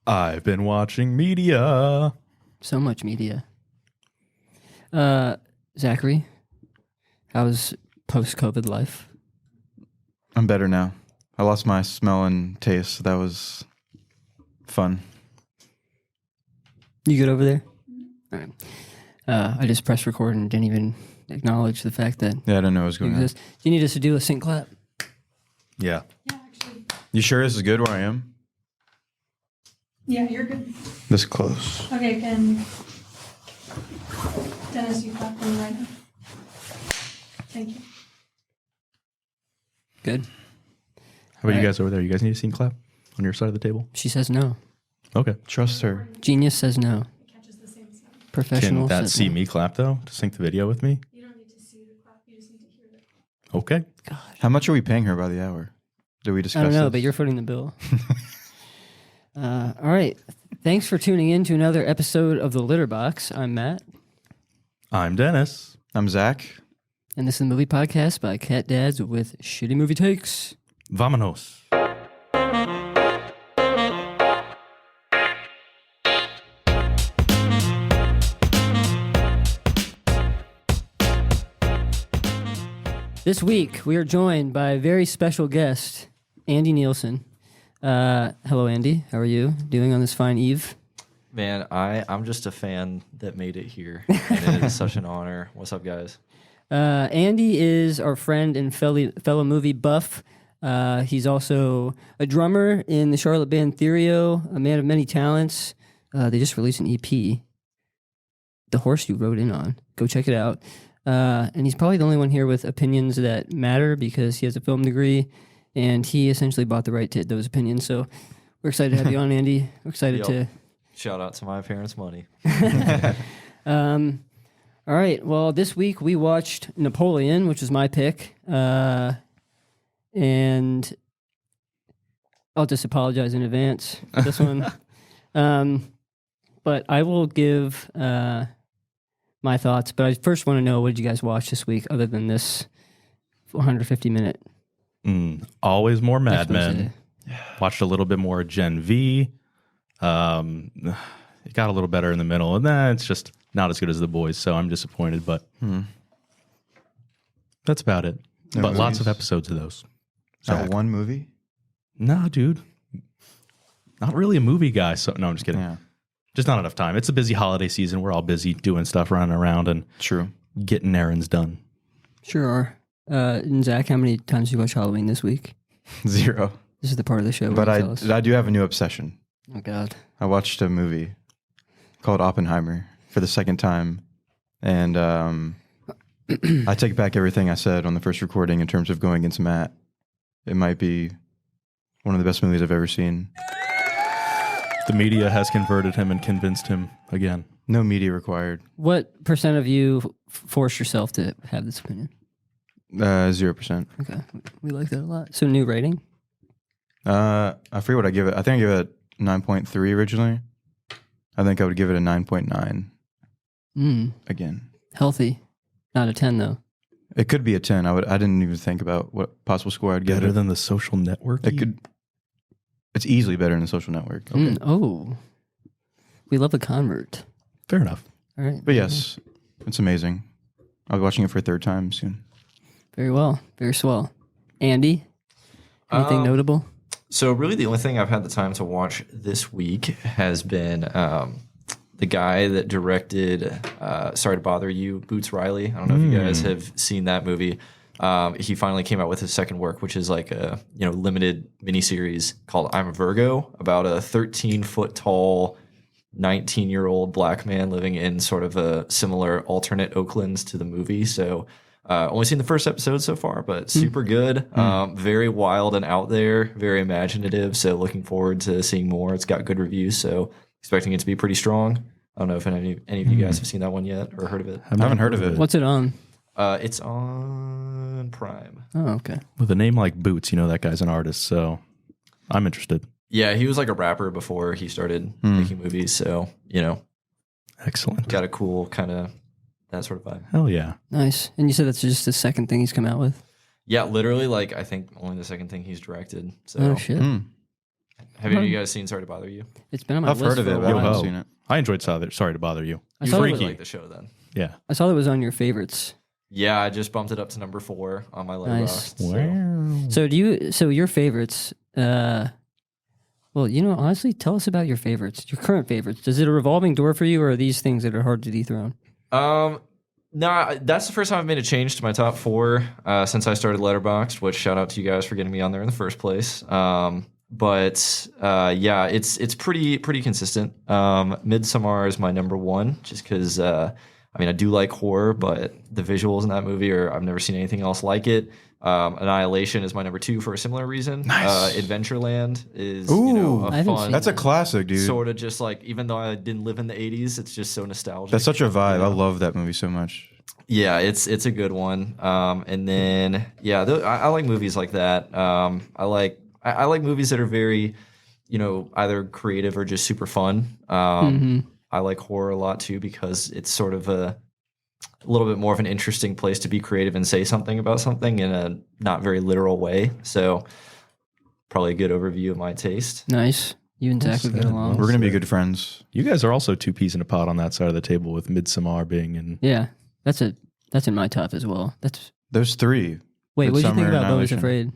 I've been watching media. So much media. Zachary, how's post-COVID life? I'm better now. I lost my smell and taste, so that was fun. You good over there? All right. I just pressed record and didn't even acknowledge the fact that Yeah, I didn't know what was going on. do you need us to do a sync clap? Yeah. Yeah, actually. You sure this is good where I am? Yeah, you're good. This close. Okay, can Dennis, you clap for me right now. Thank you. Good. How about you guys over there? You guys need a scene clap on your side of the table? She says no. Okay. Trust her. Genius says no. It catches the same sound. Professional Can that says see no. me clap, though, to sync the video with me? You don't need to see the clap, you just need to hear it. Okay. God. How much are we paying her by the hour? Did we discuss I don't know, this? but you're footing the bill. All right. Thanks for tuning in to another episode of The Litterbox. I'm Matt, I'm Dennis. I'm Zach. and this is a movie podcast by cat dads with shitty movie takes. Vamonos. This week, we are joined by a very special guest, Andy Nielsen. Hello, Andy. How are you doing on this fine eve? Man, I'm just a fan that made it here, and it is such an honor. What's up, guys? Andy is our friend and fellow movie buff. He's also a drummer in the Charlotte band Therio, a man of many talents. They just released an EP, The Horse You Rode In On. Go check it out. And he's probably the only one here with opinions that matter because he has a film degree, and he essentially bought the right to hit those opinions. So we're excited to have you on, Andy. We're excited Yep. to... Shout out to my parents' money. All right. Well, this week we watched Napoleon, which was my pick. And I'll just apologize in advance for this one. But I will give my thoughts. But I first want to know, what did you guys watch this week other than this 150-minute Always more Mad expose? Men. Watched a little bit more Gen V. It got a little better in the middle, and then it's just not as good as The Boys, so I'm disappointed, but that's about it. No but lots movies? of episodes of those. That one movie? Nah, dude. Not really a movie guy, so no, I'm just kidding. Yeah. Just not enough time. It's a busy holiday season. We're all busy doing stuff, running around, and True. getting errands done. Sure are. And Zach, how many times did you watch Halloween this week? 0. This is the part of the show where But you tell us. I do have a new obsession. Oh, God. I watched a movie called Oppenheimer for the second time, and I take back everything I said on the first recording in terms of going against Matt. It might be one of the best movies I've ever seen. The media has converted him and convinced him again. No media required. What percent of you forced yourself to have this opinion? 0%. Okay. We like that a lot. So new rating? I forget what I give it. I think I gave it 9.3 originally. I think I would give it a 9.9 again. Healthy. Not a 10, though. It could be a 10. I didn't even think about what possible score I'd give Better it. than The Social Network? It could. It's easily better than The Social Network. Oh. We love a convert. Fair enough. All right. But yes, it's amazing. I'll be watching it for a third time soon. Very well. Very swell. Andy? Anything notable? So really the only thing I've had the time to watch this week has been the guy that directed Sorry to Bother You, Boots Riley. I don't know if you guys have seen that movie. He finally came out with his second work, which is like a limited miniseries called I'm a Virgo, about a 13-foot tall, 19-year-old black man living in sort of a similar alternate Oaklands to the movie. So only seen the first episode so far, but super good. Very wild and out there, very imaginative. So looking forward to seeing more. It's got good reviews, so expecting it to be pretty strong. I don't know if any of you guys have seen that one yet or heard of it. I haven't heard of it. What's it on? It's on Prime. Oh, okay. With a name like Boots, you know that guy's an artist, so I'm interested. Yeah, he was like a rapper before he started making movies, so Excellent. got a cool kind of that sort of vibe. Hell yeah. Nice. And you said that's just the second thing he's come out with? Yeah, literally, like I think only the second thing he's directed. So Oh, shit. Have any of you guys seen Sorry to Bother You? It's been on my I've list heard of for it, a but I while. haven't Yo-ho. seen it. I enjoyed Sorry to Bother You. I You saw, really it, like the show then. Yeah. I saw it was on your favorites. Yeah, I just bumped it up to number 4 on my Nice. Letterboxd. So your favorites, well, honestly, tell us about your favorites, your current favorites. Is it a revolving door for you, or are these things that are hard to dethrone? No, that's the first time I've made a change to my top 4 since I started Letterboxd, which shout out to you guys for getting me on there in the first place. But it's pretty consistent. Midsommar is my number 1, just because I do like horror, but the visuals in that movie I've never seen anything else like it. Annihilation is my number 2 for a similar reason. Nice. Adventureland is Ooh, a I haven't fun. seen That's a classic, dude. Sort of just like, even though I didn't live in the 80s, it's just so nostalgic. That's such a vibe. You know? I love that movie so much. Yeah, it's a good one. And then I like movies like that. I like movies that are very, either creative or just super fun. I like horror a lot too, because it's sort of a little bit more of an interesting place to be creative and say something about something in a not very literal way. So probably a good overview of my taste. Nice. You and Zach would get along. We're gonna be good friends. You guys are also 2 peas in a pod on that side of the table, with Midsommar being in. Yeah, that's in my top as well. There's 3. Wait, what did you think Midsommar, about Bo is Annihilation. Afraid?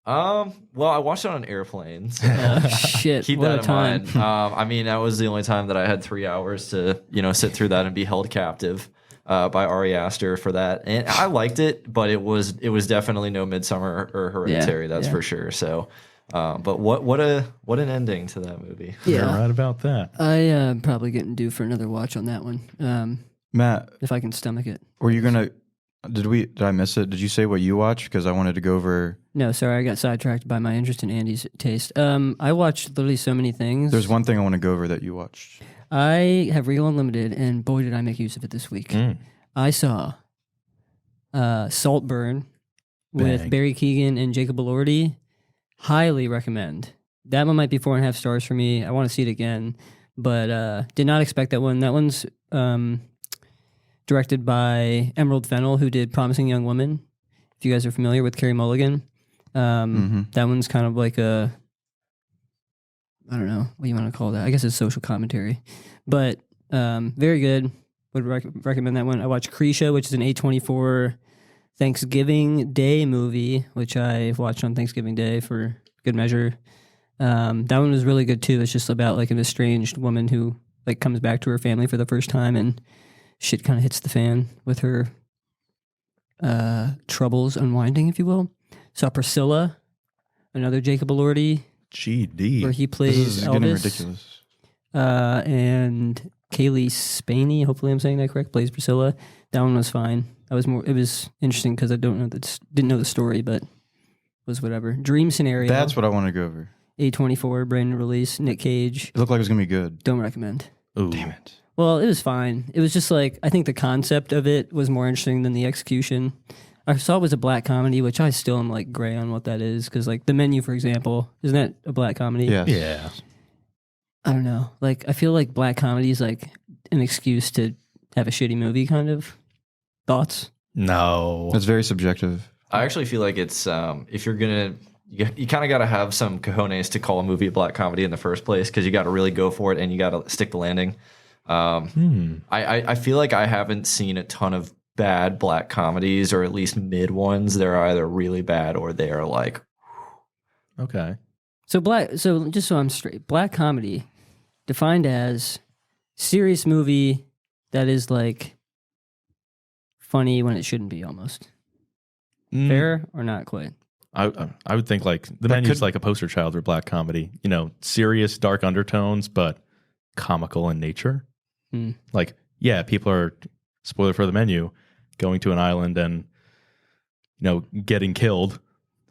Well, I watched it on an airplane. So Oh, shit, keep what that a in time. mind. That was the only time that I had 3 hours to, sit through that and be held captive by Ari Aster for that. And I liked it, but it was definitely no Midsummer or Hereditary, that's for sure. So, but what an ending to that movie. You're Yeah, right about that. I am probably getting due for another watch on that one. Matt, If I can stomach it. were you gonna? Did I miss it? Did you say what you watched? Because I wanted to go over. No, sorry, I got sidetracked by my interest in Andy's taste. I watched literally so many things. There's one thing I want to go over that you watched. I have Regal Unlimited, and boy, did I make use of it this week. Mm. I saw Saltburn with Bang. Barry Keoghan and Jacob Elordi. Highly recommend. That one might be 4.5 stars for me. I want to see it again, but did not expect that one. That one's directed by Emerald Fennell, who did Promising Young Woman. If you guys are familiar with Carey Mulligan, that one's kind of like I don't know what you want to call that. I guess it's social commentary, but very good. Would recommend that one. I watched Krisha, which is an A24 Thanksgiving Day movie, which I watched on Thanksgiving Day for good measure. That one was really good too. It's just about like an estranged woman who like comes back to her family for the first time, and shit kind of hits the fan with her troubles unwinding, if you will. Saw Priscilla, another Jacob Elordi, GD. where he This plays is getting Elvis. ridiculous. And Kaylee Spaney, hopefully I'm saying that correct, plays Priscilla. That one was fine. It was interesting because I didn't know the story, but was whatever. Dream Scenario. That's what I want to go over. A24 brand new release. Nick Cage. It looked like it was gonna be good. Don't recommend. Ooh. Damn it. Well, it was fine. It was just like, I think the concept of it was more interesting than the execution. I saw it was a black comedy, which I still am like gray on what that is. Because like The Menu, for example, isn't that a black comedy? Yes. Yeah. I don't know. Like, I feel like black comedy is like an excuse to have a shitty movie, kind of. Thoughts? No. That's very subjective. I actually feel like it's if you're gonna, you kind of got to have some cojones to call a movie a black comedy in the first place, because you got to really go for it and you got to stick the landing. I feel like I haven't seen a ton of bad black comedies, or at least mid ones. They're either really bad or they are like, Okay. So just so I'm straight, black comedy defined as serious movie that is like funny when it shouldn't be, almost. Fair or not quite? I would think like The That Menu's could- like a poster child for black comedy. Serious, dark undertones, but comical in nature. Hmm. Like, yeah, people are, spoiler for The Menu, going to an island and getting killed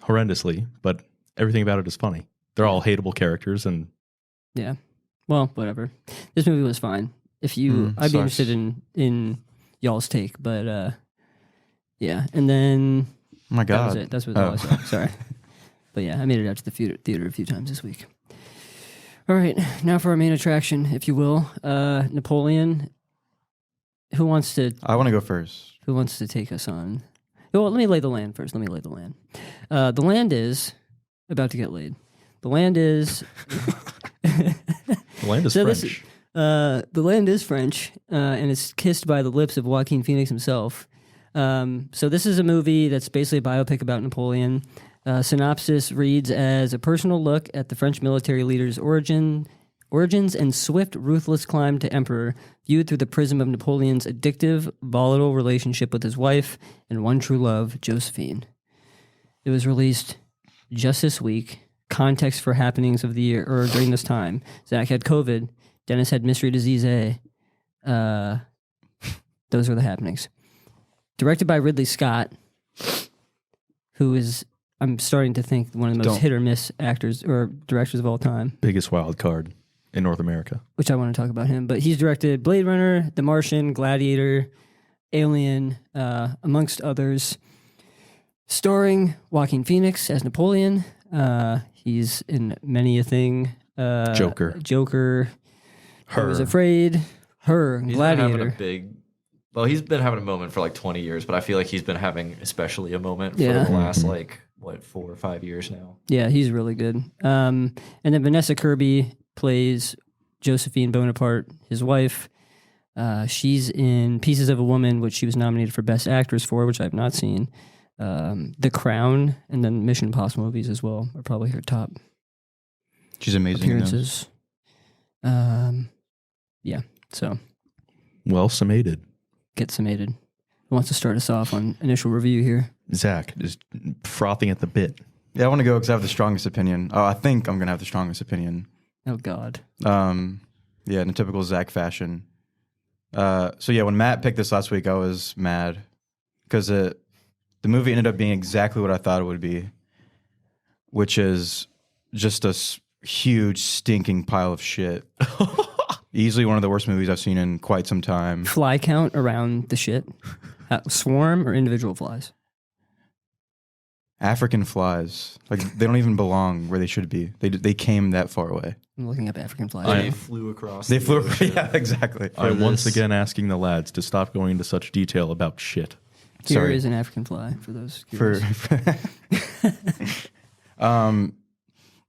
horrendously, but everything about it is funny. They're all hateable characters, and Yeah. Well, whatever. This movie was fine. If you, I'd be sucks. interested in y'all's take, but yeah. And then Oh my that god. was it. That's what all I Oh. saw. Sorry, but yeah, I made it out to the theater a few times this week. All right, now for our main attraction, if you will, Napoleon. Who wants to I want to go first. take us on? Well, let me lay the land first. The land is about to get laid. The land is The land is So French. this- the land is French, and it's kissed by the lips of Joaquin Phoenix himself. So this is a movie that's basically a biopic about Napoleon. Synopsis reads as a personal look at the French military leader's origins and swift, ruthless climb to emperor, viewed through the prism of Napoleon's addictive, volatile relationship with his wife and one true love, Josephine. It was released just this week. Context for happenings of the year, or during this time. Zach had COVID. Dennis had mystery disease A. Those were the happenings. Directed by Ridley Scott, who is, I'm starting to think, one of the most Don't- hit or miss actors or directors of all time, Biggest wild card in North America. which I want to talk about him. But he's directed Blade Runner, The Martian, Gladiator, Alien, amongst others. Starring Joaquin Phoenix as Napoleon. He's in many a thing. Joker. I was afraid. Her. He's been having Gladiator. a big. Well, he's been having a moment for like 20 years, but I feel like he's been having especially a moment for Yeah. the last 4 or 5 years now. Yeah, he's really good. And then Vanessa Kirby plays Josephine Bonaparte, his wife. She's in Pieces of a Woman, which she was nominated for Best Actress for, which I have not seen. The Crown, and then Mission Impossible movies as well are probably her top She's amazing. in those. appearances. Yeah, so Well summated. get summated. Who wants to start us off on initial review here? Zach is frothing at the bit. Yeah, I want to go because I have the strongest opinion. I think I'm gonna have the strongest opinion. Oh God. Yeah, in a typical Zach fashion. So yeah, when Matt picked this last week, I was mad because the movie ended up being exactly what I thought it would be, which is just a huge stinking pile of shit. Easily one of the worst movies I've seen in quite some time. Fly count around the shit. Swarm or individual flies? African flies, like they don't even belong where they should be. They came that far away. I'm looking up African flies. They flew across. They the flew. ocean. Yeah, exactly. I'm once this- again asking the lads to stop going into such detail about shit. Here Sorry. is an African fly for those For, curious.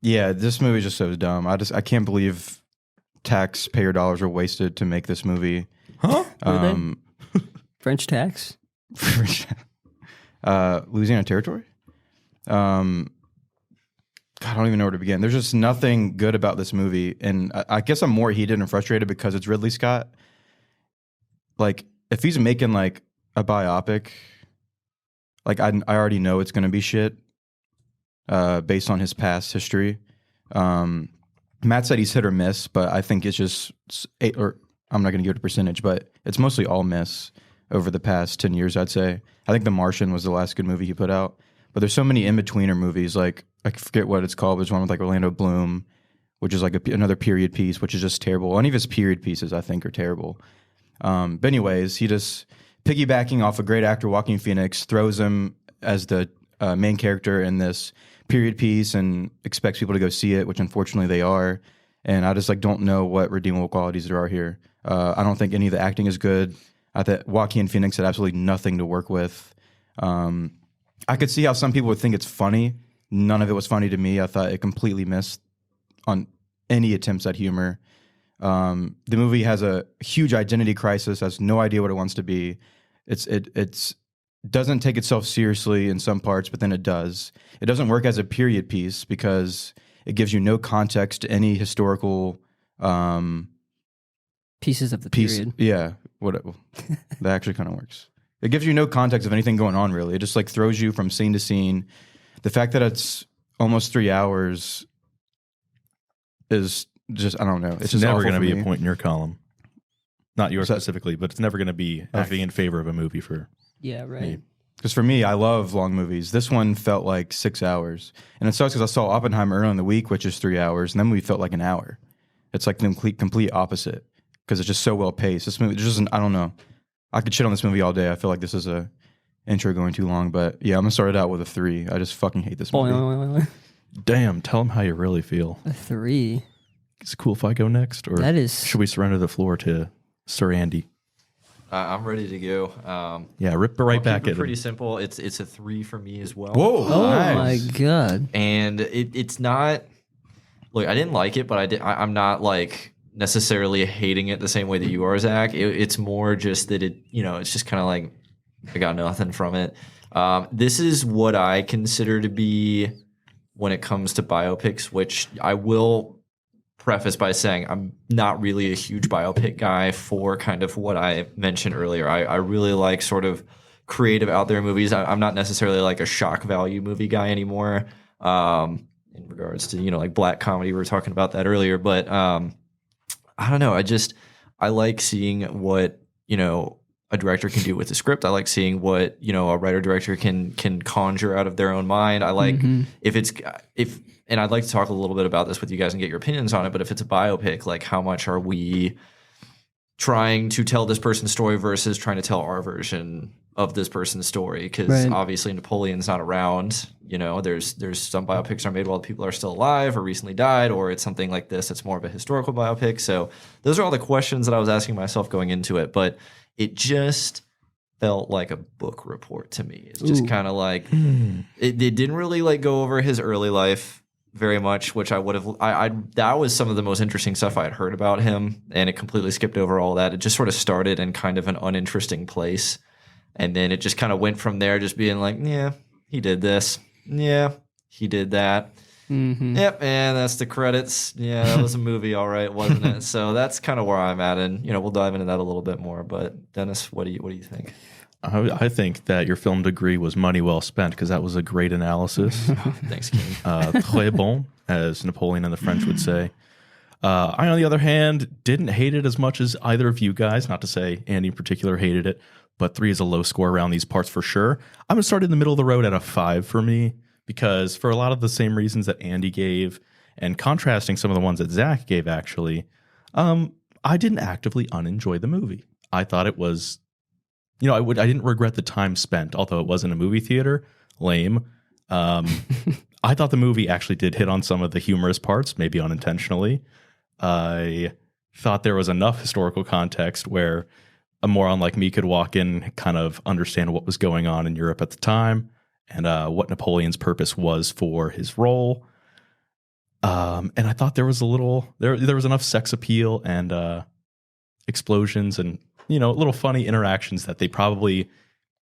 yeah, this movie just so dumb. I can't believe taxpayer dollars were wasted to make this movie. Huh? Were they? French tax? Louisiana Territory. God, I don't even know where to begin. There's just nothing good about this movie, and I guess I'm more heated and frustrated because it's Ridley Scott. Like, if he's making like a biopic, like I already know it's gonna be shit, based on his past history. Matt said he's hit or miss, but I think it's just or I'm not gonna give it a percentage, but it's mostly all miss over the past 10 years, I'd say. I think The Martian was the last good movie he put out. But there's so many in-betweener movies, like, I forget what it's called, there's one with, like, Orlando Bloom, which is, like, another period piece, which is just terrible. Any of his period pieces, I think, are terrible. But anyways, he just, piggybacking off a great actor, Joaquin Phoenix, throws him as the main character in this period piece and expects people to go see it, which unfortunately they are. And I just, like, don't know what redeemable qualities there are here. I don't think any of the acting is good. I thought Joaquin Phoenix had absolutely nothing to work with. I could see how some people would think it's funny. None of it was funny to me. I thought it completely missed on any attempts at humor. The movie has a huge identity crisis, has no idea what it wants to be. It's doesn't take itself seriously in some parts, but then it does. It doesn't work as a period piece because it gives you no context to any historical Pieces of the piece. period. Yeah, that actually kind of works. It gives you no context of anything going on, really. It just like throws you from scene to scene. The fact that it's almost 3 hours is just, I don't know. It's just never awful going to for be me. a point in your column. Not yours Is that- specifically, but it's never going to be acting in favor of a movie for Yeah, right. me. Because for me, I love long movies. This one felt like 6 hours. And it sucks because I saw Oppenheimer earlier in the week, which is 3 hours, and that movie felt like an hour. It's like the complete opposite because it's just so well paced. This movie just I don't know. I could shit on this movie all day. I feel like this is a intro going too long, but yeah, I'm gonna start it out with a 3. I just fucking hate this movie. Damn, tell them how you really feel. A 3. Is it cool if I go next? Or That is- should we surrender the floor to Sir Andy? I'm ready to go. Yeah, rip it right I'll back keep it at pretty him. simple. It's a 3 for me as well. Whoa! Oh nice. my God. And it's not look, I didn't like it, but I'm not like necessarily hating it the same way that you are, Zach. It's more just that it's just kind of like I got nothing from it. This is what I consider to be when it comes to biopics, which I will preface by saying I'm not really a huge biopic guy for kind of what I mentioned earlier. I really like sort of creative out there movies. I'm not necessarily like a shock value movie guy anymore. In regards to, like black comedy, we were talking about that earlier, but I don't know. I like seeing what, a director can do with the script. I like seeing what, a writer director can conjure out of their own mind. I like and I'd like to talk a little bit about this with you guys and get your opinions on it, but if it's a biopic, like how much are we trying to tell this person's story versus trying to tell our version of this person's story? Because obviously Napoleon's not around. There's some biopics are made while people are still alive or recently died, or it's something like this. It's more of a historical biopic. So those are all the questions that I was asking myself going into it. But it just felt like a book report to me. It's just kind of like it didn't really like go over his early life very much, which I would have. That was some of the most interesting stuff I had heard about him, and it completely skipped over all that. It just sort of started in kind of an uninteresting place, and then it just kind of went from there, just being like, yeah, he did this, yeah, he did that. Yep, and that's the credits. Yeah, that was a movie, all right, wasn't it? So that's kind of where I'm at, and we'll dive into that a little bit more. But Dennis, what do you think? I think that your film degree was money well spent because that was a great analysis. Thanks, King. Très bon, as Napoleon and the French would say. I, on the other hand, didn't hate it as much as either of you guys. Not to say Andy in particular hated it, but 3 is a low score around these parts for sure. I'm going to start in the middle of the road at a 5 for me because for a lot of the same reasons that Andy gave and contrasting some of the ones that Zach gave, actually, I didn't actively unenjoy the movie. I thought it was... I didn't regret the time spent, although it wasn't a movie theater. Lame. I thought the movie actually did hit on some of the humorous parts, maybe unintentionally. I thought there was enough historical context where a moron like me could walk in, kind of understand what was going on in Europe at the time and what Napoleon's purpose was for his role. And I thought there was there was enough sex appeal and explosions and little funny interactions that they probably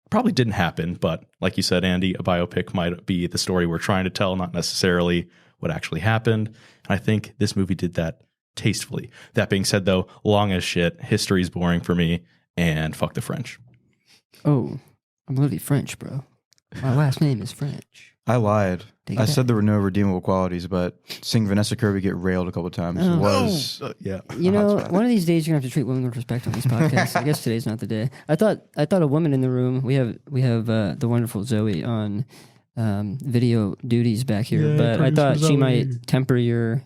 didn't happen. But like you said, Andy, a biopic might be the story we're trying to tell, not necessarily what actually happened. And I think this movie did that tastefully. That being said, though, long as shit, history's boring for me, and fuck the French. Oh, I'm literally French, bro. My last name is French. I lied. I said there were no redeemable qualities, but seeing Vanessa Kirby get railed a couple of times was yeah. One of these days you're gonna have to treat women with respect on these podcasts. I guess today's not the day. I thought a woman in the room. We have the wonderful Zoe on video duties back here, but I thought she might temper your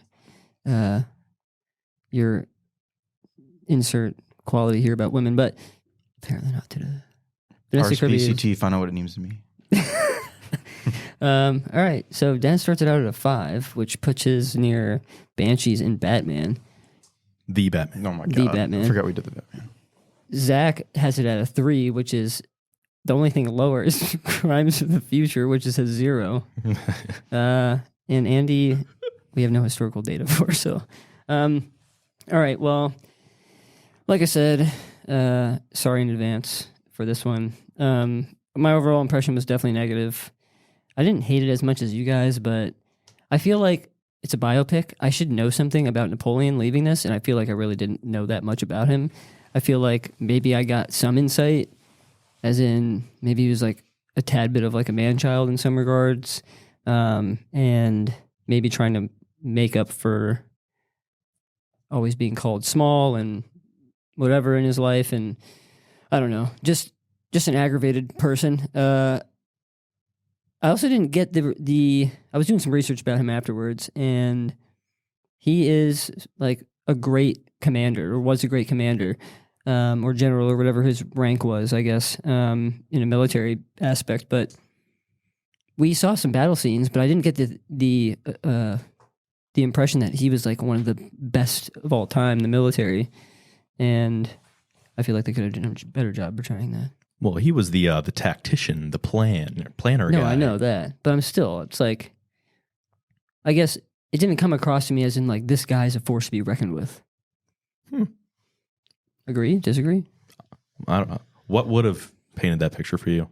insert quality here about women, but apparently not today. Vanessa Kirby RSPCT, find out what it means to me. All right, so Dan starts it out at a 5, which pitches near Banshees and Batman. The Batman. Oh my god, The Batman. I forgot we did the Batman. Zach has it at a 3, which is the only thing lower is Crimes of the Future, which is a 0. And Andy, we have no historical data for. So, all right, well, like I said, sorry in advance for this one. My overall impression was definitely negative. I didn't hate it as much as you guys, but I feel like it's a biopic. I should know something about Napoleon leaving this, and I feel like I really didn't know that much about him. I feel like maybe I got some insight, as in maybe he was like a tad bit of like a man-child in some regards, and maybe trying to make up for always being called small and whatever in his life, and I don't know, just an aggravated person. I also didn't get the. I was doing some research about him afterwards, and he is like a great commander, or was a great commander, or general, or whatever his rank was, I guess, in a military aspect. But we saw some battle scenes, but I didn't get the impression that he was like one of the best of all time in the military, and I feel like they could have done a better job portraying that. Well, he was the tactician, the planner No, guy. I know that, but I'm still. It's like, I guess it didn't come across to me as in like this guy's a force to be reckoned with. Agree? Disagree? I don't know. What would have painted that picture for you?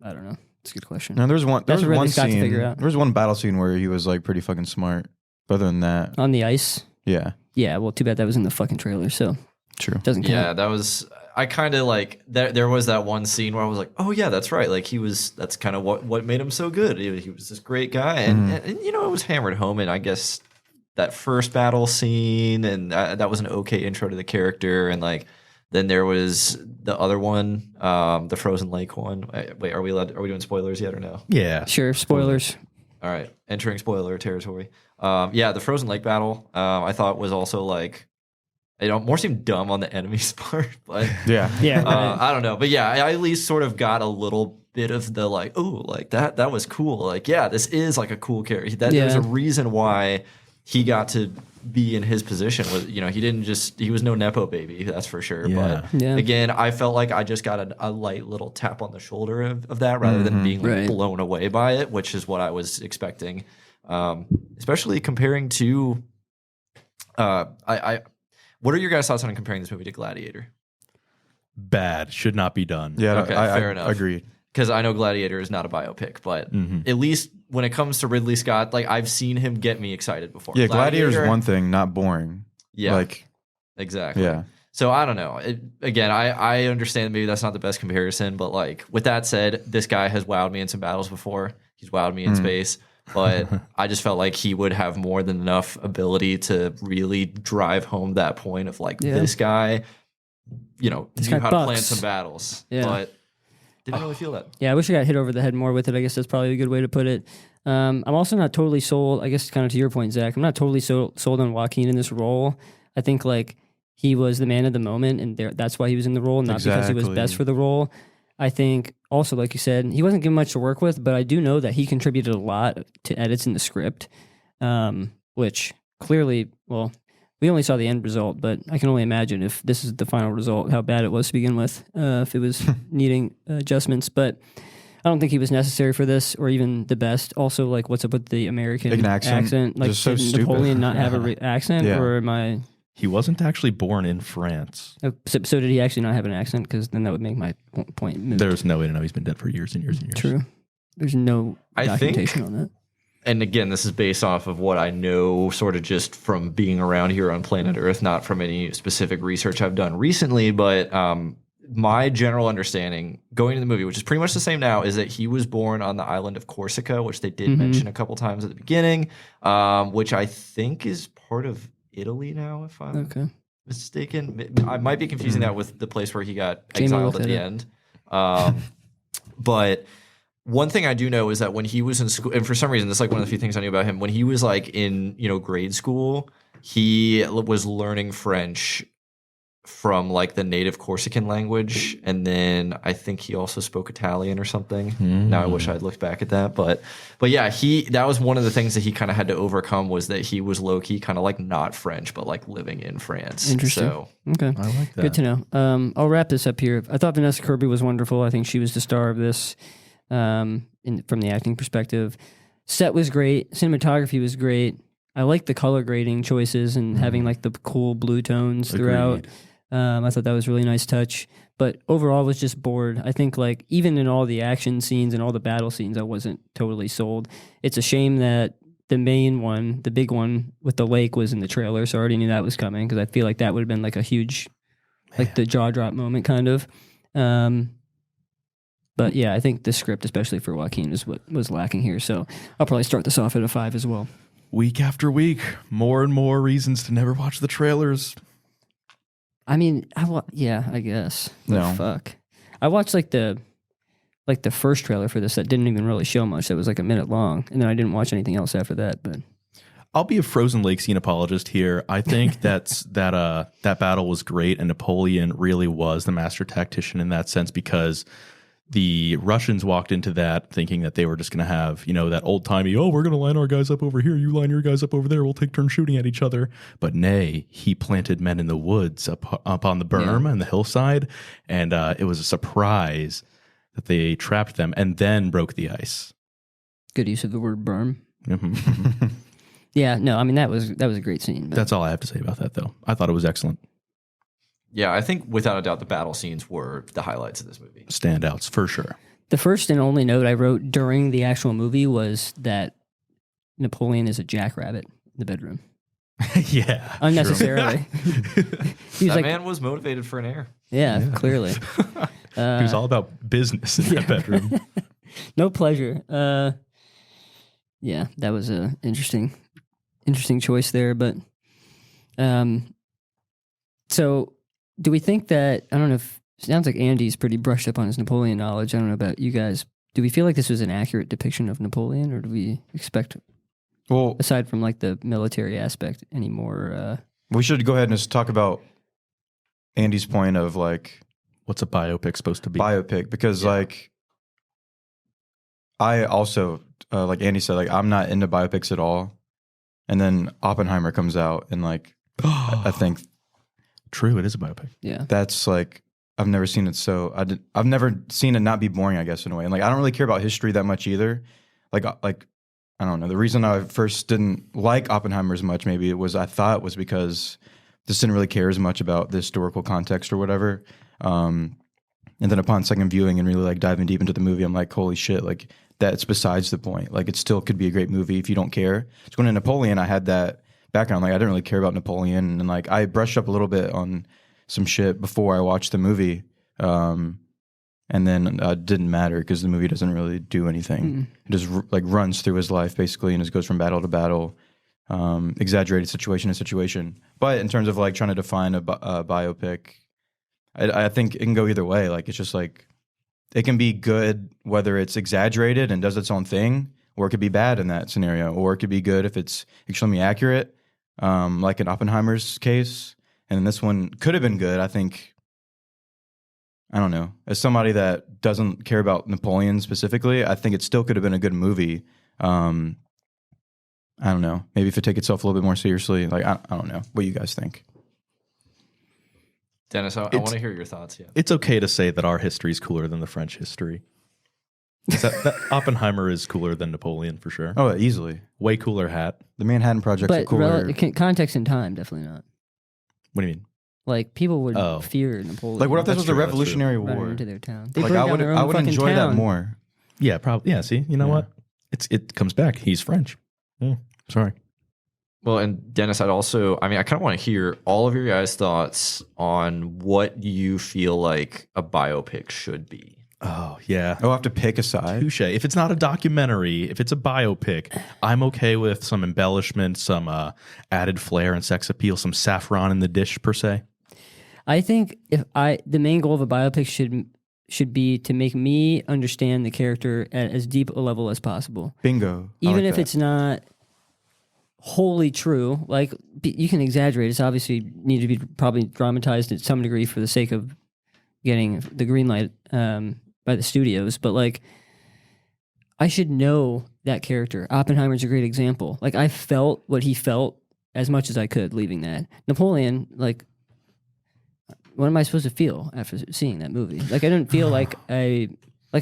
I don't know. It's a good question. No, there's one. That's There was what one Ridley Scott to scene. figure out. There was one battle scene where he was like pretty fucking smart. But other than that, On the ice? yeah, Yeah, well, too bad that was in the fucking trailer, so true. it doesn't count. Yeah, that was. I kind of like there was that one scene where I was like, oh yeah, that's right. Like that's kind of what made him so good. He was this great guy, and you know, it was hammered home. And I guess that first battle scene, and that was an okay intro to the character. And like then there was the other one, the Frozen Lake one. Wait, are we doing spoilers yet or no? Yeah. Sure, spoilers. All right, entering spoiler territory. Yeah, the Frozen Lake battle, I thought was also like, more seemed dumb on the enemy's part, but Yeah, Yeah, right. I don't know. But yeah, I at least sort of got a little bit of the like, oh, like that was cool. Like, yeah, this is like a cool character. There's a reason why he got to be in his position. With he was no nepo baby, that's for sure. Yeah. But Yeah. again, I felt like I just got a light little tap on the shoulder of that rather than being like Right. blown away by it, which is what I was expecting. Especially comparing to, what are your guys' thoughts on comparing this movie to Gladiator? Bad. Should not be done. yeah. Okay, I fair enough. Agreed. Because I know Gladiator is not a biopic, but at least when it comes to Ridley Scott, like I've seen him get me excited before. Yeah, Gladiator's one thing, not boring. Yeah, like exactly. yeah, So I don't know. Again, I understand maybe that's not the best comparison, but like with that said, this guy has wowed me in some battles before. He's wowed me in space, but I just felt like he would have more than enough ability to really drive home that point of like this guy, knew guy how to plan bucks. some battles, Yeah. but didn't really feel that. Yeah, I wish I got hit over the head more with it. I guess that's probably a good way to put it. I'm also not totally sold. I guess kind of to your point, Zach. I'm not totally sold on Joaquin in this role. I think like he was the man of the moment, and that's why he was in the role, not because he was Exactly. best for the role. I think also, like you said, he wasn't given much to work with, but I do know that he contributed a lot to edits in the script, which clearly, well, we only saw the end result, but I can only imagine if this is the final result, how bad it was to begin with, if it was needing adjustments. But I don't think he was necessary for this, or even the best. Also, like, what's up with the American Like an accent? Like, Just so did stupid. Napoleon not have an accent, Yeah. or am I? He wasn't actually born in France. So did he actually not have an accent? Because then that would make my point moot. There's no way to know. He's been dead for years and years and years. True. There's no I documentation think- on that. And again, this is based off of what I know sort of just from being around here on planet Earth, not from any specific research I've done recently. But my general understanding going into the movie, which is pretty much the same now, is that he was born on the island of Corsica, which they did mention a couple times at the beginning, which I think is part of Italy now, if I'm Okay. mistaken. I might be confusing that with the place where he got Jamie exiled looked at the at end. But one thing I do know is that when he was in school, and for some reason, this is like one of the few things I knew about him, when he was like in, grade school, he was learning French from like the native Corsican language. And then I think he also spoke Italian or something. Now I wish I'd looked back at that. But yeah, that was one of the things that he kind of had to overcome, was that he was low key kind of like not French, but like living in France. Interesting. So Okay. I like that. Good to know. I'll wrap this up here. I thought Vanessa Kirby was wonderful. I think she was the star of this from the acting perspective. Set was great. Cinematography was great. I like the color grading choices and having like the cool blue tones throughout. I thought that was a really nice touch. But overall, I was just bored. I think like even in all the action scenes and all the battle scenes, I wasn't totally sold. It's a shame that the main one, the big one with the lake, was in the trailer, so I already knew that was coming, because I feel like that would have been like a huge, like the jaw drop moment kind of. But yeah, I think the script, especially for Joaquin, is what was lacking here. So I'll probably start this off at a 5 as well. Week after week, more and more reasons to never watch the trailers. I mean, yeah, I guess. No. Fuck. I watched like the first trailer for this that didn't even really show much. That was like a minute long, and then I didn't watch anything else after that. But I'll be a Frozen Lake scene apologist here. I think that battle was great, and Napoleon really was the master tactician in that sense, because the Russians walked into that thinking that they were just going to have, that old timey, we're going to line our guys up over here, you line your guys up over there, we'll take turns shooting at each other. But nay, he planted men in the woods up on the berm and the hillside, and it was a surprise that they trapped them and then broke the ice. good use of the word berm. Mhm. Yeah, no, I mean that was a great scene. But That's all I have to say about that, though. I thought it was excellent. Yeah, I think without a doubt the battle scenes were the highlights of this movie. Standouts for sure. the first and only note I wrote during the actual movie was that Napoleon is a jackrabbit in the bedroom. Yeah, Unnecessarily. He was That man was motivated for an heir. yeah, clearly. he was all about business in that bedroom. No pleasure. Yeah, that was a interesting choice there. But, so do we think that, I don't know if, sounds like Andy's pretty brushed up on his Napoleon knowledge. I don't know about you guys. Do we feel like this was an accurate depiction of Napoleon, or do we expect, Well, aside from like the military aspect, any more? we should go ahead and just talk about Andy's point of like What's a biopic supposed to be? biopic, because like I also like Andy said, like I'm not into biopics at all, and then Oppenheimer comes out and like I think True, it is a biopic. Yeah. that's like I've never seen it I've never seen it not be boring, I guess, in a way. And like I don't really care about history that much either. Like I don't know. The reason I first didn't like Oppenheimer as much, maybe it was I thought was because this didn't really care as much about the historical context or whatever. And then upon second viewing and really like diving deep into the movie, I'm like, holy shit, like that's besides the point. Like it still could be a great movie if you don't care. So when in Napoleon, I had that background. Like I didn't really care about Napoleon, and like I brushed up a little bit on some shit before I watched the movie. And then it didn't matter because the movie doesn't really do anything. It just like runs through his life basically and just goes from battle to battle, exaggerated situation to situation. But in terms of like trying to define a biopic, I think it can go either way. Like it's just like it can be good whether it's exaggerated and does its own thing, or it could be bad in that scenario, or it could be good if it's extremely accurate, like in Oppenheimer's case. And this one could have been good, I think. I don't know. As somebody that doesn't care about Napoleon specifically, I think it still could have been a good movie. I don't know. Maybe if it take itself a little bit more seriously. Like I don't know. What do you guys think? Dennis, I want to hear your thoughts. Yeah. It's okay to say that our history is cooler than the French history. That Oppenheimer is cooler than Napoleon for sure. Oh, easily. Way cooler hat. The Manhattan Project's a But cooler. context and time, definitely not. What do you mean? Like people would fear Napoleon. Like what if this That's was true, a that's Revolutionary running War? into their town? They Like burned I down would their own I would fucking enjoy town. that more. Yeah, probably. Yeah, see, you know what? It comes back. He's French. Sorry. Well, and Dennis, I kind of want to hear all of your guys' thoughts on what you feel like a biopic should be. Oh, yeah. I'll have to pick a side. Touche. If it's not a documentary, if it's a biopic, I'm okay with some embellishment, some added flair and sex appeal, some saffron in the dish per se. I think the main goal of a biopic should be to make me understand the character at as deep a level as possible. Bingo. Even if it's not wholly true, like you can exaggerate. It's obviously need to be probably dramatized to some degree for the sake of getting the green light by the studios. But like, I should know that character. Oppenheimer's a great example. Like I felt what he felt as much as I could leaving that. Napoleon, like, what am I supposed to feel after seeing that movie? Like I didn't feel like I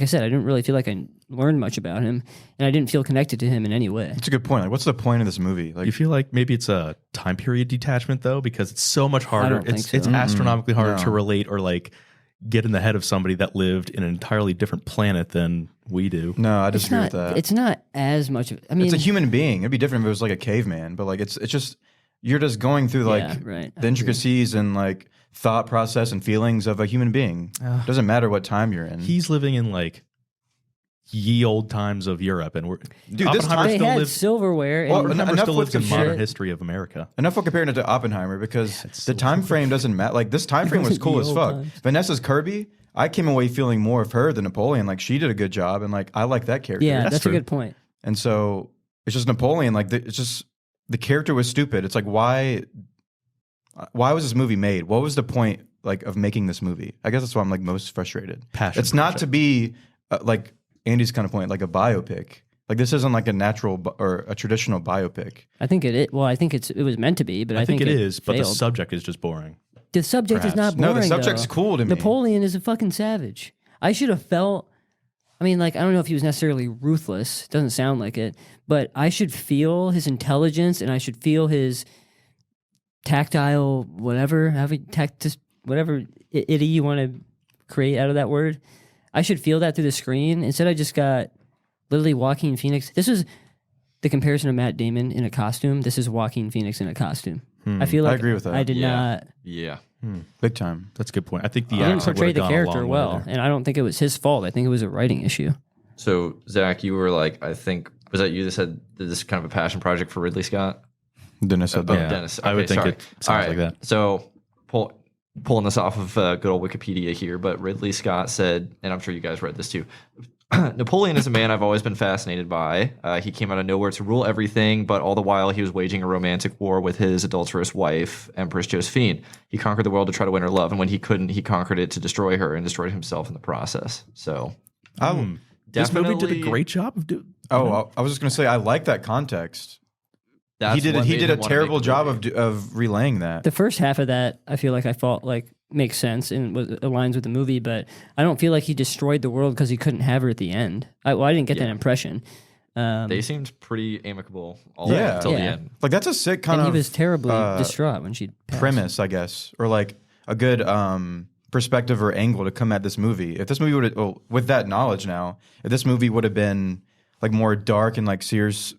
said, I didn't really feel like I learned much about him, and I didn't feel connected to him in any way. That's a good point. Like, what's the point of this movie? Like, You feel like maybe it's a time period detachment though, because it's so much harder. don't think so. It's astronomically harder No. to relate or like get in the head of somebody that lived in an entirely different planet than we do. no, I It's disagree not. with that. It's not as much of. I mean, It's a human being. It'd be different if it was like a caveman, but like it's just you're just going through like Yeah, right. I the agree. intricacies and like thought process and feelings of a human being. Doesn't matter what time you're in. He's living in like ye old times of Europe, and this Oppenheimer time- they still had lives. silverware. And Well, Oppenheimer enough still with lives in the modern shit. history of America. Enough for comparing it to Oppenheimer because the so time frame doesn't matter. Like this time frame was cool as Ye fuck. old times. Vanessa's Kirby, I came away feeling more of her than Napoleon. Like she did a good job, and like I like that character. yeah, That's that's true. a good point. And so it's just Napoleon. Like it's just the character was stupid. It's like why was this movie made? What was the point like of making this movie? I guess that's why I'm like most frustrated. Passion It's not project. to be like Andy's kind of point, like a biopic. Like this isn't like a natural or a traditional biopic. I think it. Well, I think it was meant to be, but I think it is, but the failed. subject is just boring. The subject is not Perhaps. boring. No, the subject's though. cool to me. Napoleon is a fucking savage. I should have felt. I mean, like I don't know if he was necessarily ruthless. Doesn't sound like it, but I should feel his intelligence and I should feel his tactile whatever, whatever itty you want to create out of that word. I should feel that through the screen. Instead, I just got literally Joaquin Phoenix. This is the comparison of Matt Damon in a costume. This is Joaquin Phoenix in a costume. I feel like I agree with that. I did not. Yeah. Big time. That's a good point. I think the He didn't accent portray would've the gone a character long way well, there. and I don't think it was his fault. I think it was a writing issue. So Zach, you were like, I think was that you that said that this is kind of a passion project for Ridley Scott? Dennis said Oh, that. Yeah. Dennis. I would Okay, think sorry. it sounds like that. So pulling this off of good old Wikipedia here, but Ridley Scott said, and I'm sure you guys read this too. Napoleon is a man I've always been fascinated by. He came out of nowhere to rule everything, but all the while he was waging a romantic war with his adulterous wife, Empress Josephine. He conquered the world to try to win her love, and when he couldn't, he conquered it to destroy her and destroyed himself in the process. So, This movie did a definitely- great job of doing. I was just gonna say I like that context. That's He what did made a him wanna terrible make the job movie. of relaying that. The first half of that, I feel like I felt like makes sense and aligns with the movie, but I don't feel like he destroyed the world because he couldn't have her at the end. I didn't get that impression. They seemed pretty amicable all the way Yeah. until the Yeah. end. Like that's a sick kind And of he was terribly distraught when she passed. premise, I guess, or like a good perspective or angle to come at this movie. If this movie would, with that knowledge now, if this movie would have been like more dark and like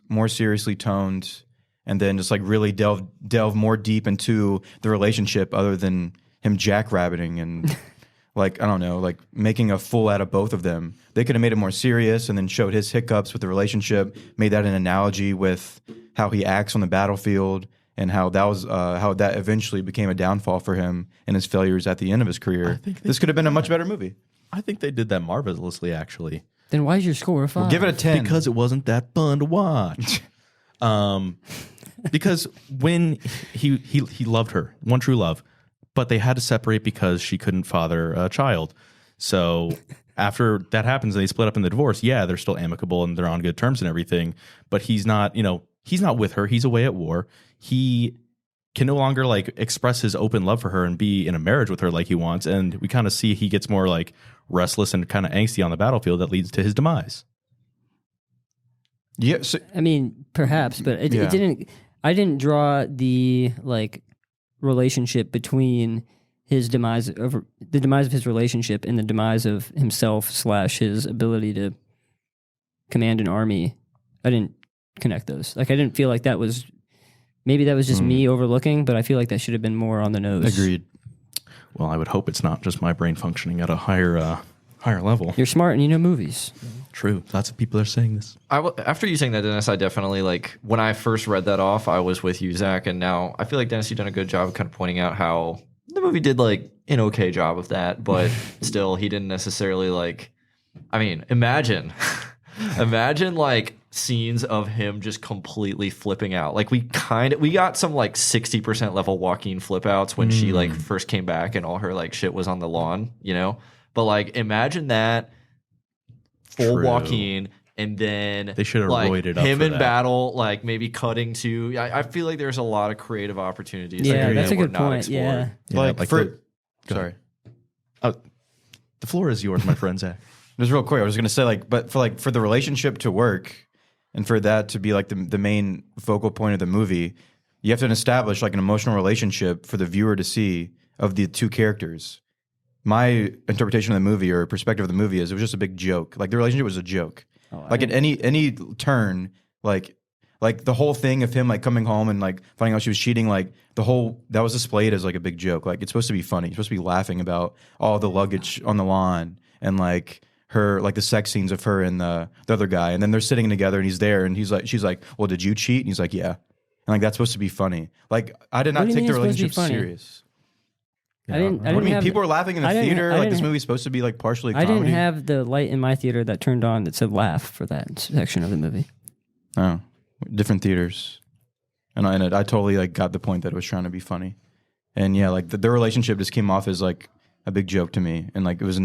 more seriously toned, and then just like really delve more deep into the relationship, other than him jackrabbiting and like I don't know, like making a fool out of both of them. They could have made it more serious and then showed his hiccups with the relationship, made that an analogy with how he acts on the battlefield and how that was how that eventually became a downfall for him and his failures at the end of his career. This could have been a much better movie. I think they did that marvelously, actually. Then why is your score a 5? Give it a 10. Because it wasn't that fun to watch. Because when he loved her, one true love, but they had to separate because she couldn't father a child. So after that happens and they split up in the divorce, yeah, they're still amicable and they're on good terms and everything. But he's not, he's not with her. He's away at war. He can no longer like express his open love for her and be in a marriage with her like he wants. And we kind of see he gets more like restless and kind of angsty on the battlefield that leads to his demise. Yeah, so, I mean, perhaps, but it didn't. I didn't draw the like relationship between his demise of the demise of his relationship and the demise of himself / his ability to command an army. I didn't connect those. Like I didn't feel like that was. Maybe that was just me overlooking, but I feel like that should have been more on the nose. agreed. Well, I would hope it's not just my brain functioning at a higher level. You're smart and you know movies. True. Lots of people are saying this. After you saying that, Dennis, I definitely like when I first read that off, I was with you, Zach, and now I feel like Dennis, you've done a good job of kind of pointing out how the movie did like an okay job of that, but still, he didn't necessarily like. I mean, imagine like scenes of him just completely flipping out. Like we got some like 60% level Joaquin flip outs when she like first came back and all her like shit was on the lawn, But like imagine that full True. Joaquin and then They should have like roided up him for in that. battle, like maybe cutting to. I feel like there's a lot of creative opportunities. Yeah, that that's a were good not point. explored. Yeah. Yeah, Like for Go sorry. ahead. The floor is yours, my friend Zach. Just real quick, I was going to say, like, but for the relationship to work, and for that to be like the main focal point of the movie, you have to establish like an emotional relationship for the viewer to see of the two characters. My interpretation of the movie or perspective of the movie is it was just a big joke. Like the relationship was a joke. Like at any turn, like the whole thing of him like coming home and like finding out she was cheating, like that was displayed as like a big joke. Like it's supposed to be funny. You're supposed to be laughing about all the luggage on the lawn and like her like the sex scenes of her and the other guy, and then they're sitting together and he's there and she's like, well, did you cheat? And he's like, yeah. And like that's supposed to be funny. Like I did not What do you take mean the it's supposed to be relationship funny? serious. I didn't. What do you mean? have People were laughing in the I didn't- theater. I Like this didn't- movie's supposed to be like partially I comedy. didn't have the light in my theater that turned on that said laugh for that section of the movie. Oh, different theaters, and I totally like got the point that it was trying to be funny, and yeah, like their relationship just came off as like a big joke to me, and like it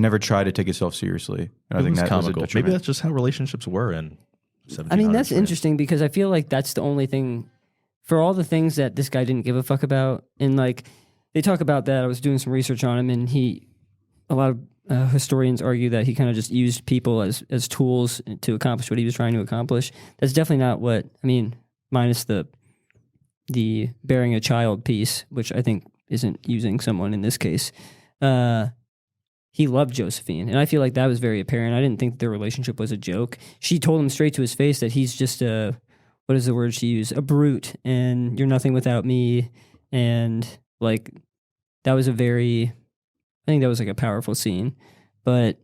never tried to take itself seriously. And I think that was a comical. detriment. Maybe that's just how relationships were in 1700s. I mean, that's right? interesting because I feel like that's the only thing for all the things that this guy didn't give a fuck about. And like they talk about that. I was doing some research on him, and a lot of historians argue that he kind of just used people as tools to accomplish what he was trying to accomplish. That's definitely not what I mean. Minus the bearing a child piece, which I think isn't using someone in this case. He loved Josephine, and I feel like that was very apparent. I didn't think their relationship was a joke. She told him straight to his face that he's just what is the word she used? A brute, and you're nothing without me. And like, that was I think that was like a powerful scene, but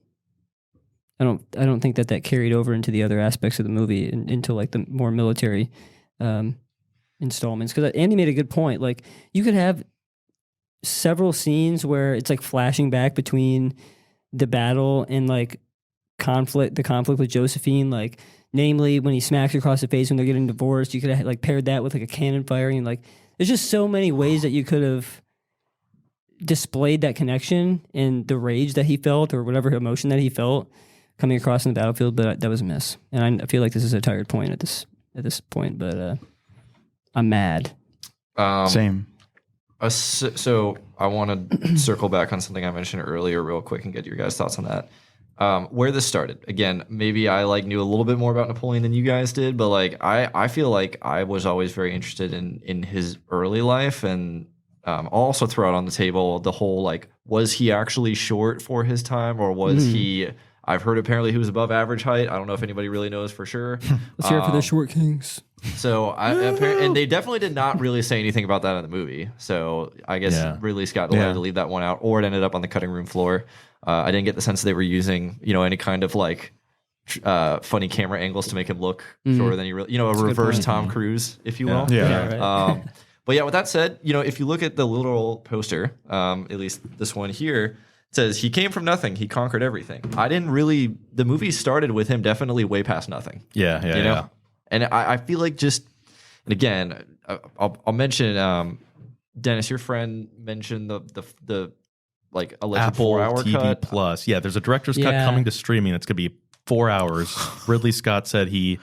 I don't think that carried over into the other aspects of the movie and into like the more military installments. Because Andy made a good point. Like, you could have several scenes where it's like flashing back between the battle and like the conflict with Josephine, like namely when he smacks her across the face when they're getting divorced. You could have like paired that with like a cannon firing. Like, there's just so many ways that you could have displayed that connection and the rage that he felt or whatever emotion that he felt coming across in the battlefield, but that was a miss. And I feel like this is a tired point at this point, but I'm mad. Same. So I want to circle back on something I mentioned earlier real quick and get your guys' thoughts on that. Where this started. Again, maybe I like knew a little bit more about Napoleon than you guys did, but like I feel like I was always very interested in his early life, and I'll also throw out on the table the whole like, was he actually short for his time, or was he? I've heard apparently he was above average height. I don't know if anybody really knows for sure. Let's hear it for the short kings. So and they definitely did not really say anything about that in the movie. So I guess Ridley Scott wanted to leave that one out, or it ended up on the cutting room floor. I didn't get the sense they were using, any kind of like funny camera angles to make him look shorter than he really, a reverse Tom Cruise, if you will. Right. But yeah, with that said, if you look at the literal poster, at least this one here, it says he came from nothing, he conquered everything. The movie started with him definitely way past nothing. Yeah. And I feel like and again, I'll mention, Dennis, your friend mentioned the like alleged Apple 4-hour TV cut. Plus. Yeah, there's a director's cut coming to streaming. It's going to be 4 hours. Ridley Scott said he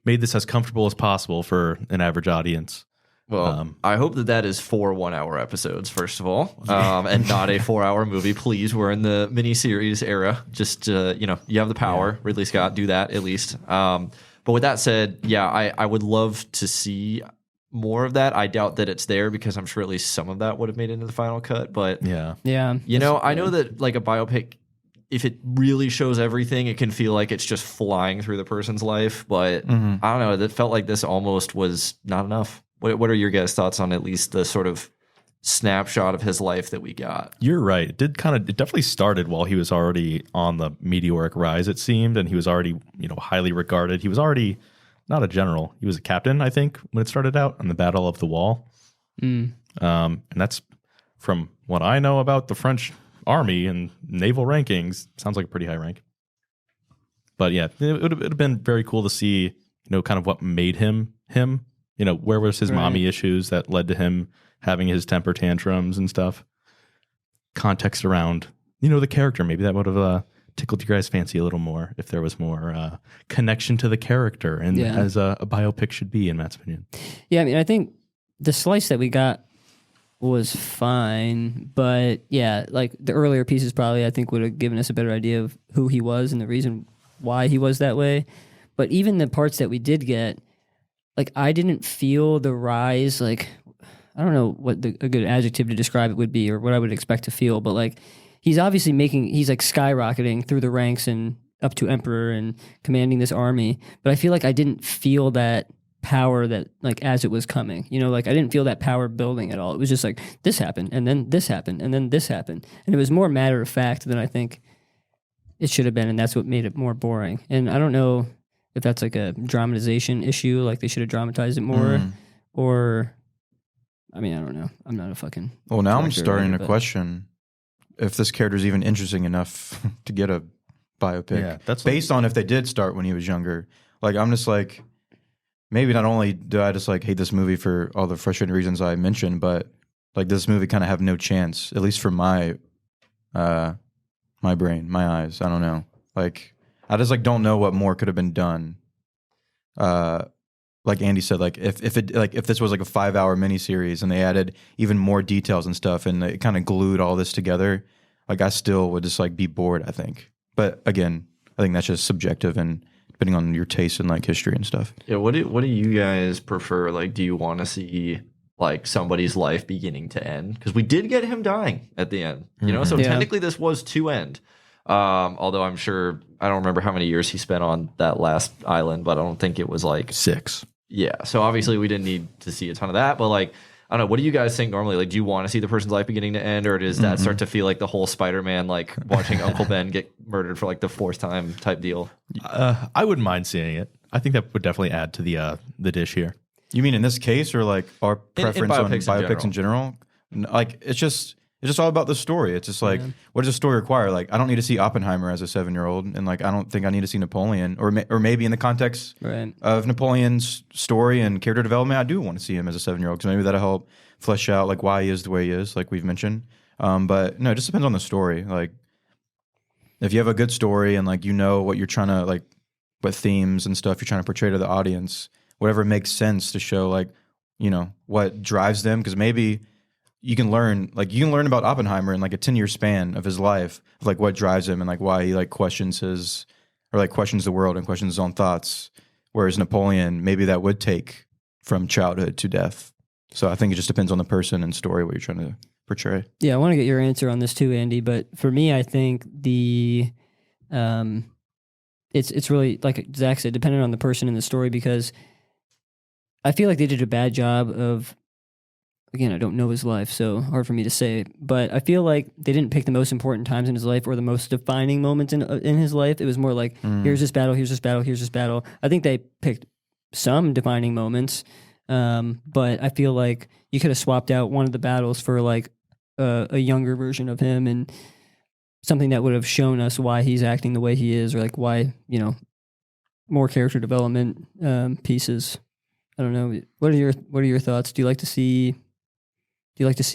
made this as comfortable as possible for an average audience. Well, I hope that is 4 1-hour episodes, first of all, and not a 4-hour movie. Please, we're in the miniseries era. Just, you have the power. Ridley Scott, do that at least. But with that said, I would love to see more of that. I doubt that it's there because I'm sure at least some of that would have made it into the final cut. But yeah, I know that like a biopic, if it really shows everything, it can feel like it's just flying through the person's life. But I don't know. It felt like this almost was not enough. What are your guys' thoughts on at least the sort of snapshot of his life that we got? You're right. It definitely started while he was already on the meteoric rise, it seemed, and he was already, highly regarded. He was already not a general. He was a captain, I think, when it started out on the Battle of the Wall. And that's, from what I know about the French army and naval rankings, sounds like a pretty high rank. But yeah, it would have been very cool to see, kind of what made him. Where was his mommy issues that led to him having his temper tantrums and stuff. Context around, the character. Maybe that would have tickled your guys' fancy a little more if there was more connection to the character, and as a biopic should be, in Matt's opinion. Yeah, I mean, I think the slice that we got was fine, but like the earlier pieces probably I think would have given us a better idea of who he was and the reason why he was that way. But even the parts that we did get, like, I didn't feel the rise, like, I don't know what a good adjective to describe it would be or what I would expect to feel, but like, he's obviously he's like skyrocketing through the ranks and up to emperor and commanding this army. But I feel like I didn't feel that power that, like, as it was coming, like I didn't feel that power building at all. It was just like, this happened, and then this happened, and then this happened. And it was more matter of fact than I think it should have been. And that's what made it more boring. And I don't know if that's like a dramatization issue, like they should have dramatized it more, or, I mean, I don't know. I'm not a fucking. Well, now I'm starting to question if this character is even interesting enough to get a biopic. Yeah, that's based on if they did start when he was younger. Like, I'm just like, maybe not only do I just like hate this movie for all the frustrating reasons I mentioned, but like this movie kind of have no chance, at least for my brain, my eyes. I don't know. Like, I just like don't know what more could have been done. Like Andy said, like if this was like a 5-hour miniseries and they added even more details and stuff and it kind of glued all this together, like I still would just like be bored, I think. But again, I think that's just subjective and depending on your taste in like history and stuff. Yeah, what do you guys prefer? Like, do you want to see like somebody's life beginning to end? Because we did get him dying at the end, you know. So Yeah. technically, this was to end. Although I'm sure I don't remember how many years he spent on that last island, but I don't think it was like 6. Yeah. So obviously, we didn't need to see a ton of that. But like, I don't know. What do you guys think normally? Like, do you want to see the person's life beginning to end, or does that start to feel like the whole Spider-Man, like watching Uncle Ben get murdered for like the 4th time type deal? I wouldn't mind seeing it. I think that would definitely add to the dish here. You mean in this case, or like our preference on biopics in general? Like it's just all about the story. It's just like, what does the story require? Like, I don't need to see Oppenheimer as a 7-year-old, and like I don't think I need to see Napoleon, or maybe in the context of Napoleon's story and character development, I do want to see him as a 7-year-old because maybe that'll help flesh out like why he is the way he is, like we've mentioned. But no, it just depends on the story. Like, if you have a good story and like you know what you're trying to like, what themes and stuff you're trying to portray to the audience, whatever makes sense to show like, you know, what drives them, because maybe you can learn about Oppenheimer in like a 10-year span of his life, of like what drives him and like why he like questions the world and questions his own thoughts. Whereas Napoleon, maybe that would take from childhood to death. So I think it just depends on the person and story, what you're trying to portray. Yeah, I want to get your answer on this too, Andy. But for me, I think it's really, like Zach said, dependent on the person and the story, because I feel like they did a bad job of, again, I don't know his life, so hard for me to say, but I feel like they didn't pick the most important times in his life or the most defining moments in his life. It was more like, here's this battle, here's this battle, here's this battle. I think they picked some defining moments, but I feel like you could have swapped out one of the battles for like a younger version of him and something that would have shown us why he's acting the way he is, or like why, you know, more character development pieces. I don't know. What are your thoughts? Do you like to see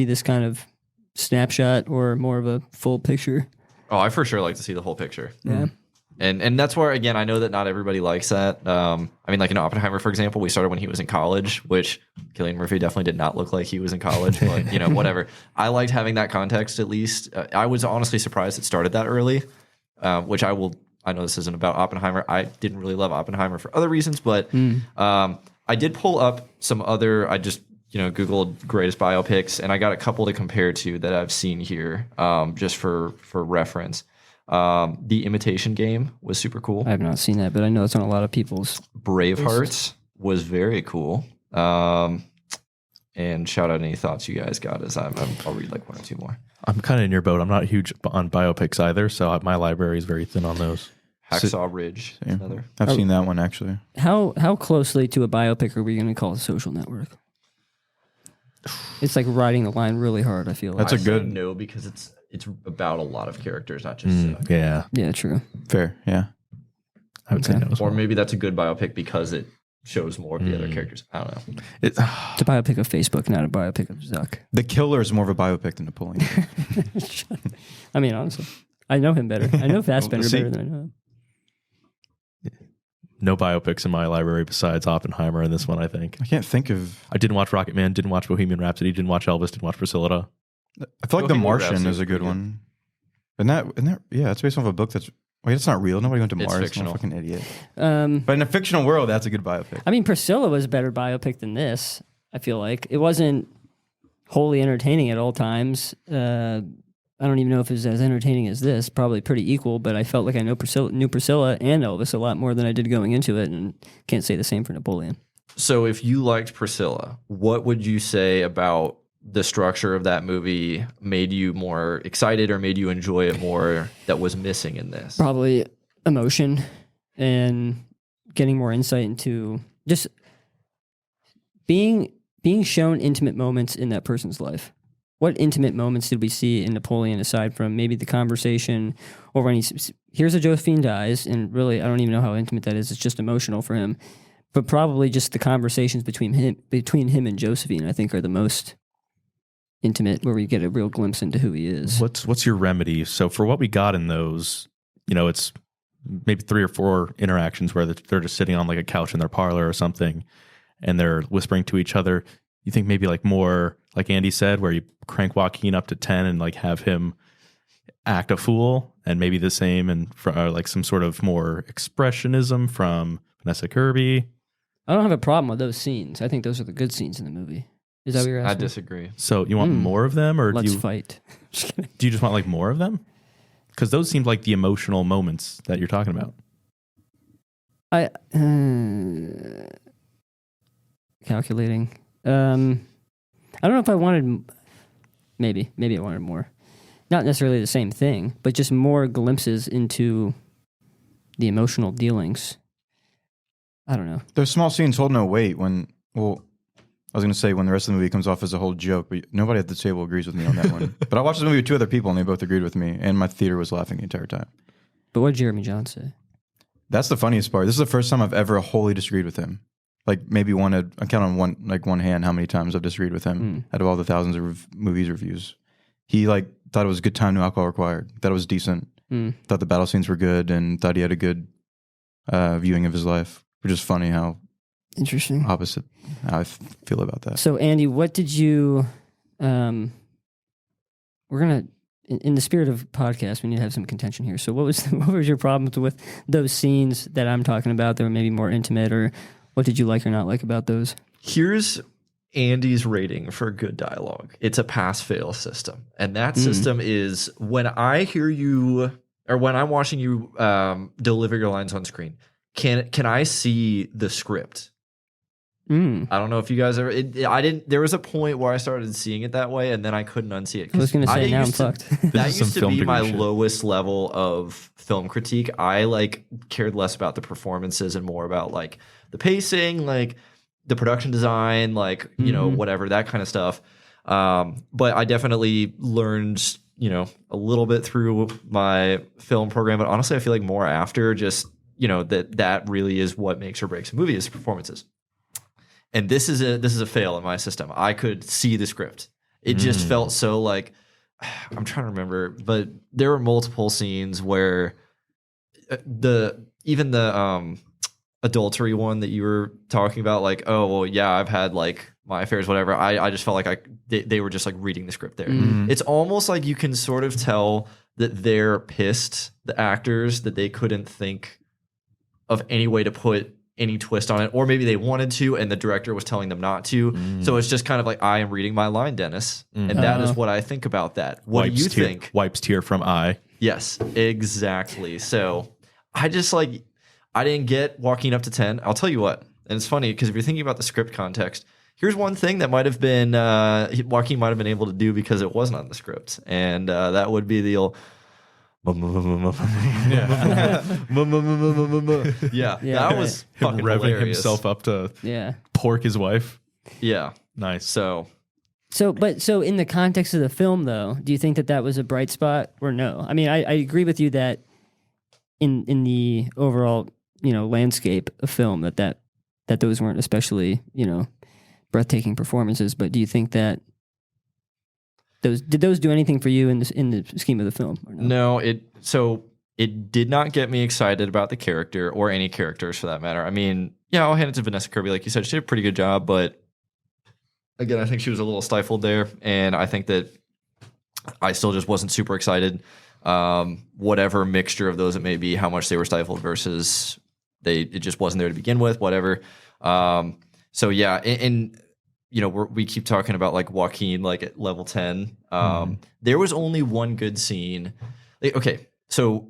this kind of snapshot or more of a full picture? Oh, I for sure like to see the whole picture. Yeah. And that's where, again, I know that not everybody likes that. I mean, like in Oppenheimer, for example, we started when he was in college, which Cillian Murphy definitely did not look like he was in college, but, you know, whatever. I liked having that context, at least. I was honestly surprised it started that early, which I know this isn't about Oppenheimer. I didn't really love Oppenheimer for other reasons, but I did pull up some other, I just, you know, Googled greatest biopics, and I got a couple to compare to that I've seen here, just for reference. The Imitation Game was super cool. I have not seen that, but I know it's on a lot of people's. Braveheart was very cool. And shout out any thoughts you guys got, as I'll read like 1 or 2 more. I'm kind of in your boat. I'm not huge on biopics either, so my library is very thin on those. Hacksaw Ridge, another. I've seen that one actually. How closely to a biopic are we going to call Social Network? It's like riding the line really hard, I feel like. That's a good no, because it's about a lot of characters, not just Yeah. Yeah, true. fair, yeah. I would say no as or well. maybe that's a good biopic because it shows more of the other characters. I don't know. It's, It's a biopic of Facebook, not a biopic of Zuck. The Killer is more of a biopic than Napoleon. I mean, honestly, I know him better. I know Fassbender See? better than I know him. no biopics in my library besides Oppenheimer and this one, I think. I can't think of. I didn't watch Rocket Man, didn't watch Bohemian Rhapsody, didn't watch Elvis, didn't watch Priscilla. I feel like The Bohemian Martian Rhapsody is a is good pretty one. And that, yeah, it's based off a book that's. Wait, it's not real. Nobody went to It's Mars. fictional. I'm a fucking idiot. Um, But in a fictional world, that's a good biopic. I mean, Priscilla was a better biopic than this. I feel like it wasn't wholly entertaining at all times. I don't even know if it was as entertaining as this. Probably pretty equal, but I felt like I knew Priscilla and Elvis a lot more than I did going into it, and can't say the same for Napoleon. So if you liked Priscilla, what would you say about the structure of that movie made you more excited or made you enjoy it more that was missing in this? Probably emotion and getting more insight into just being shown intimate moments in that person's life. What intimate moments did we see in Napoleon aside from maybe the conversation or when here's a Josephine dies, and really I don't even know how intimate that is. It's just emotional for him. But probably just the conversations between him and Josephine, I think, are the most intimate, where we get a real glimpse into who he is. What's your remedy? So for what we got in those, you know, it's maybe 3 or 4 interactions where they're just sitting on like a couch in their parlor or something, and they're whispering to each other. You think maybe like more, like Andy said, where you crank Joaquin up to 10 and like have him act a fool, and maybe the same and like some sort of more expressionism from Vanessa Kirby. I don't have a problem with those scenes. I think those are the good scenes in the movie. Is that what you're asking? I disagree. So you want more of them, or Let's fight. do you just want like more of them? Because those seemed like the emotional moments that you're talking about. Calculating. I don't know if I wanted. Maybe I wanted more. Not necessarily the same thing, but just more glimpses into the emotional dealings. I don't know. Those small scenes hold no weight when. Well, I was going to say when the rest of the movie comes off as a whole joke, but nobody at the table agrees with me on that one. But I watched the movie with 2 other people, and they both agreed with me, and my theater was laughing the entire time. But what did Jeremy John say? That's the funniest part. This is the first time I've ever wholly disagreed with him. Like maybe I count on one hand how many times I've disagreed with him out of all the thousands of movies reviews. He thought it was a good time, no alcohol required. Thought it was decent. Thought the battle scenes were good, and thought he had a good viewing of his life. Which is funny how interesting opposite how I feel about that. So Andy, what did you? We're gonna, in the spirit of podcast, we need to have some contention here. So what was your problems with those scenes that I'm talking about that were maybe more intimate, or what did you like or not like about those? Here's Andy's rating for good dialogue. It's a pass-fail system. And that system is when I hear you, or when I'm watching you deliver your lines on screen, can I see the script? I don't know if you guys ever. I didn't. There was a point where I started seeing it that way, and then I couldn't unsee it. I was going to say now I'm fucked. That used to be my lowest level of film critique. I cared less about the performances and more about the pacing, the production design, whatever, that kind of stuff. But I definitely learned, a little bit through my film program. But honestly, I feel like more after just. That really is what makes or breaks a movie is performances. And this is a fail in my system. I could see the script. It just felt so I'm trying to remember, but there were multiple scenes where even the adultery one that you were talking about, I've had my affairs, whatever. I just felt like they were just reading the script there. It's almost like you can sort of tell that they're pissed, the actors, that they couldn't think of any way to put any twist on it, or maybe they wanted to and the director was telling them not to. So it's just kind of I am reading my line, Dennis, and that is what I think about that. What do you think? Wipes tear from eye. Yes, exactly. So I just I didn't get Joaquin up to 10. I'll tell you what, and it's funny because if you're thinking about the script context, here's one thing that might have been Joaquin might have been able to do because it wasn't on the script, and that would be the old. That was fucking him revving hilarious. himself up to pork his wife. Yeah, nice. So in the context of the film, though, do you think that was a bright spot or no? I mean, I agree with you that in the overall landscape of film that those weren't especially breathtaking performances. But do you think that did those do anything for you in the scheme of the film? Or no? No, it did not get me excited about the character or any characters for that matter. I mean, I'll hand it to Vanessa Kirby, like you said, she did a pretty good job, but again, I think she was a little stifled there, and I think that I still just wasn't super excited. Whatever mixture of those it may be, how much they were stifled versus it just wasn't there to begin with, whatever. So yeah, and we keep talking about Joaquin at level 10. There was only one good scene. Okay, so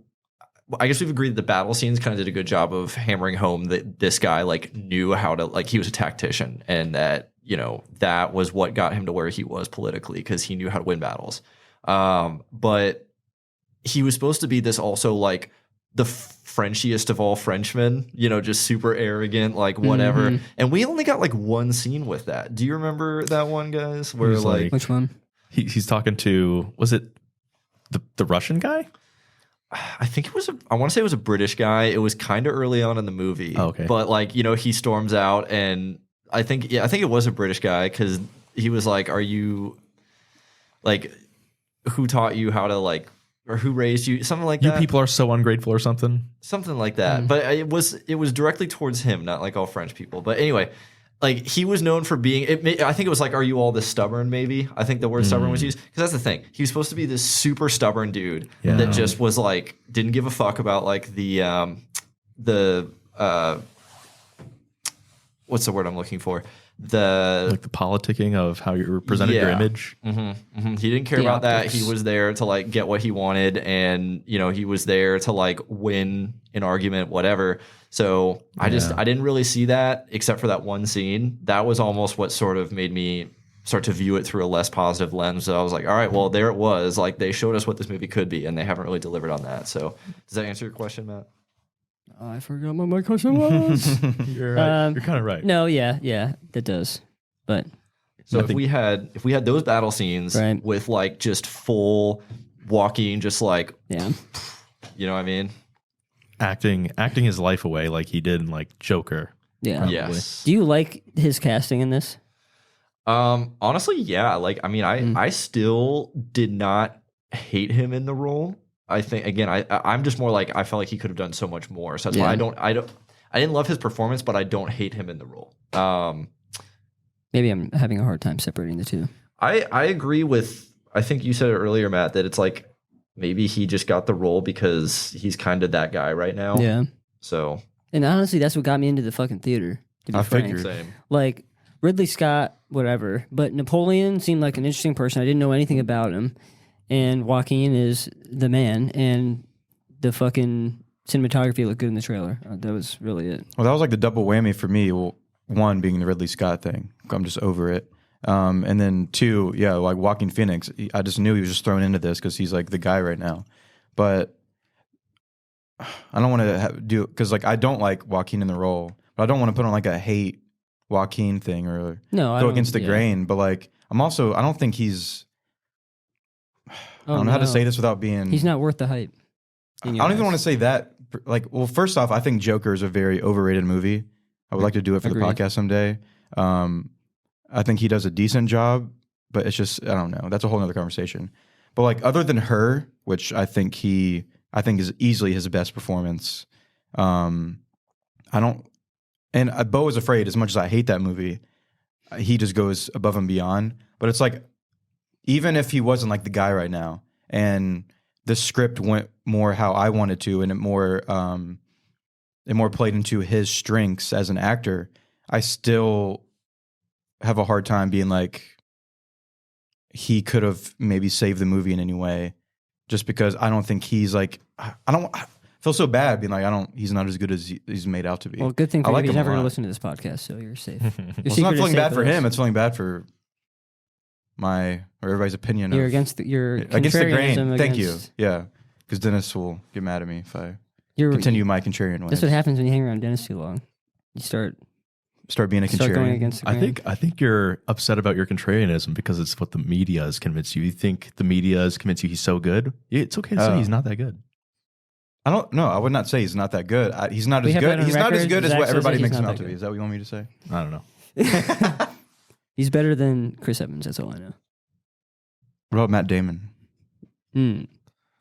I guess we've agreed that the battle scenes kind of did a good job of hammering home that this guy knew how to he was a tactician, and that that was what got him to where he was politically because he knew how to win battles. But he was supposed to be this also the Frenchiest of all Frenchmen, just super arrogant, whatever. And we only got one scene with that. Do you remember that one, guys? Where which one? He's talking to, was it the Russian guy? I think it was I want to say it was a British guy. It was kind of early on in the movie. Oh, okay. But he storms out, and I think it was a British guy because he was are you who taught you how to or who raised you, something like that. You people are so ungrateful or something. Something like that. But it was directly towards him, not all French people. But anyway, like he was known for being. I think it was like, "Are you all this stubborn?" Maybe I think the word stubborn was used because that's the thing. He was supposed to be this super stubborn dude that just was like didn't give a fuck about like the what's the word I'm looking for? Like the politicking of how you presented your image. He didn't care about that. He was there to like get what he wanted, and he was there to like win an argument, whatever. So I didn't really see that except for that one scene. That was almost what sort of made me start to view it through a less positive lens. So I was like, all right, well, there it was. Like they showed us what this movie could be, and they haven't really delivered on that. So does that answer your question, Matt? I forgot what my question was. You're right. You're kind of right. No, yeah, that does. But so if we had those battle scenes with like just full walking, just like you know what I mean? Acting his life away like he did in like Joker. Yeah. Probably. Yes. Do you like his casting in this? Honestly, yeah. Like, I mean, I still did not hate him in the role. I think again, I'm just more like I felt like he could have done so much more. So that's why I didn't love his performance, but I don't hate him in the role. Maybe I'm having a hard time separating the two. I agree with. I think you said it earlier, Matt, that it's like maybe he just got the role because he's kind of that guy right now. Yeah. So. And honestly, that's what got me into the fucking theater. To be I frank. figured. Same. Like Ridley Scott, whatever, but Napoleon seemed like an interesting person. I didn't know anything about him. And Joaquin is the man, and the fucking cinematography looked good in the trailer. That was really it. Well, that was like the double whammy for me. Well, one being the Ridley Scott thing. I'm just over it. And then two, like Joaquin Phoenix. I just knew he was just thrown into this because he's like the guy right now. But I don't want to do because like I don't like Joaquin in the role, but I don't want to put on like a hate Joaquin thing or go against the grain. But like I don't think he's. I don't know how to say this without being. He's not worth the hype. I don't even want to say that. Like, well, first off, I think Joker is a very overrated movie. I would like to do it for the podcast someday. I think he does a decent job, but it's just I don't know. That's a whole other conversation. But like, other than Her, which I think is easily his best performance. I don't. And Beau is Afraid. As much as I hate that movie, he just goes above and beyond. But it's like. Even if he wasn't like the guy right now, and the script went more how I wanted to, and it more played into his strengths as an actor, I still have a hard time being like he could have maybe saved the movie in any way, just because I don't think he's like I feel so bad being like he's not as good as he's made out to be. Well, good thing for you. He's never going to listen to this podcast, so you're safe. It's not feeling bad for him. It's feeling bad for everybody's opinion. You're against the grain. Thank you. Yeah, because Dennis will get mad at me if I continue my contrarian ways. That's what happens when you hang around Dennis too long. You start being a contrarian. Going against the grain. I think you're upset about your contrarianism because it's what the media has convinced you. You think the media has convinced you he's so good. It's okay to say he's not that good. I don't know. I would not say he's not that good. He's not as good. He's not as good as what everybody makes him out to be. Is that what you want me to say? I don't know. He's better than Chris Evans. That's all I know. What about Matt Damon?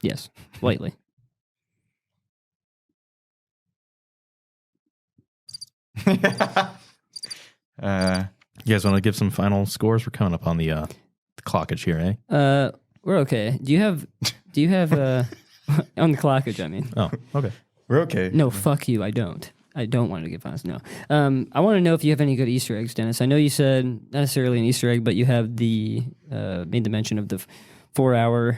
Yes, lightly. You guys want to give some final scores? We're coming up on the clockage here, eh? We're okay. Do you have on the clockage? I mean. Oh, okay. We're okay. No, fuck you. I don't want to give honest. No. I want to know if you have any good Easter eggs, Dennis. I know you said not necessarily an Easter egg, but you have made the mention of the 4-hour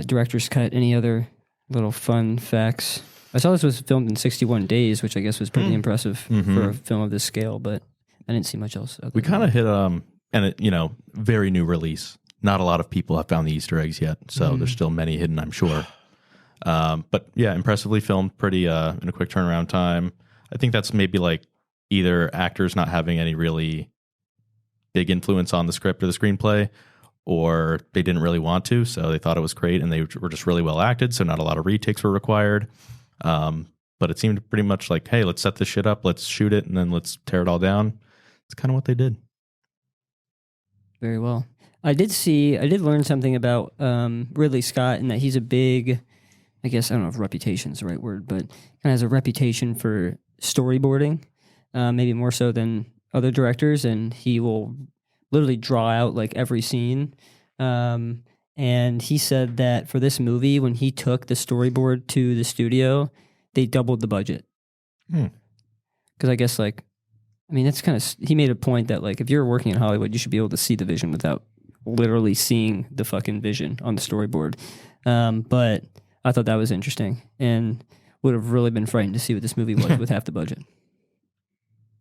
director's cut. Any other little fun facts? I saw this was filmed in 61 days, which I guess was pretty impressive for a film of this scale, but I didn't see much else. We kind of hit and it, very new release. Not a lot of people have found the Easter eggs yet, so there's still many hidden, I'm sure. But yeah, impressively filmed, pretty in a quick turnaround time. I think that's maybe like either actors not having any really big influence on the script or the screenplay, or they didn't really want to, so they thought it was great, and they were just really well acted, so not a lot of retakes were required. But it seemed pretty much like, hey, let's set this shit up, let's shoot it, and then let's tear it all down. It's kind of what they did. Very well. I did learn something about Ridley Scott, and that he's a big, I guess, I don't know if reputation is the right word, but kind of has a reputation for storyboarding, maybe more so than other directors, and he will literally draw out like every scene. And he said that for this movie, when he took the storyboard to the studio, they doubled the budget. Because I guess like, I mean, that's kind of, he made a point that like, if you're working in Hollywood, you should be able to see the vision without literally seeing the fucking vision on the storyboard. But I thought that was interesting and would have really been frightened to see what this movie was with half the budget.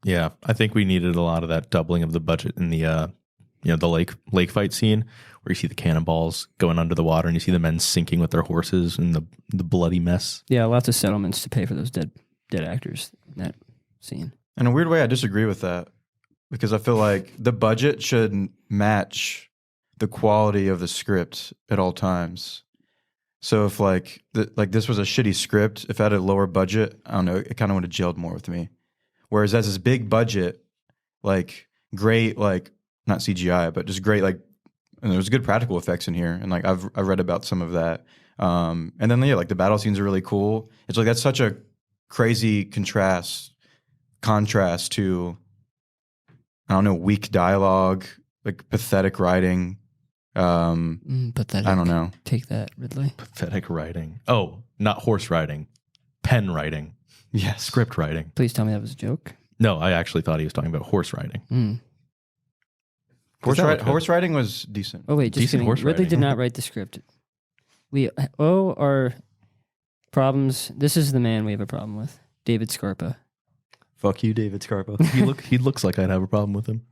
Yeah, I think we needed a lot of that doubling of the budget in the the lake fight scene where you see the cannonballs going under the water and you see the men sinking with their horses and the bloody mess. Yeah, lots of settlements to pay for those dead actors in that scene. In a weird way, I disagree with that because I feel like the budget should match the quality of the script at all times. So if like this was a shitty script, if I had a lower budget, I don't know, it kind of would have gelled more with me. Whereas as this big budget, like great, like not CGI, but just great, like, and there's good practical effects in here, and like I've read about some of that. And then like the battle scenes are really cool. It's like that's such a crazy contrast to, I don't know, weak dialogue, like pathetic writing. Pathetic. I don't know. Take that, Ridley. Pathetic writing. Oh, not horse riding. Pen writing. Yes. Script writing. Please tell me that was a joke. No, I actually thought he was talking about horse riding. Horse riding was decent. Oh wait, just Decent kidding. horse Ridley riding. did not write the script. We our problems. This is the man we have a problem with, David Scarpa. Fuck you, David Scarpa. He looks like I'd have a problem with him.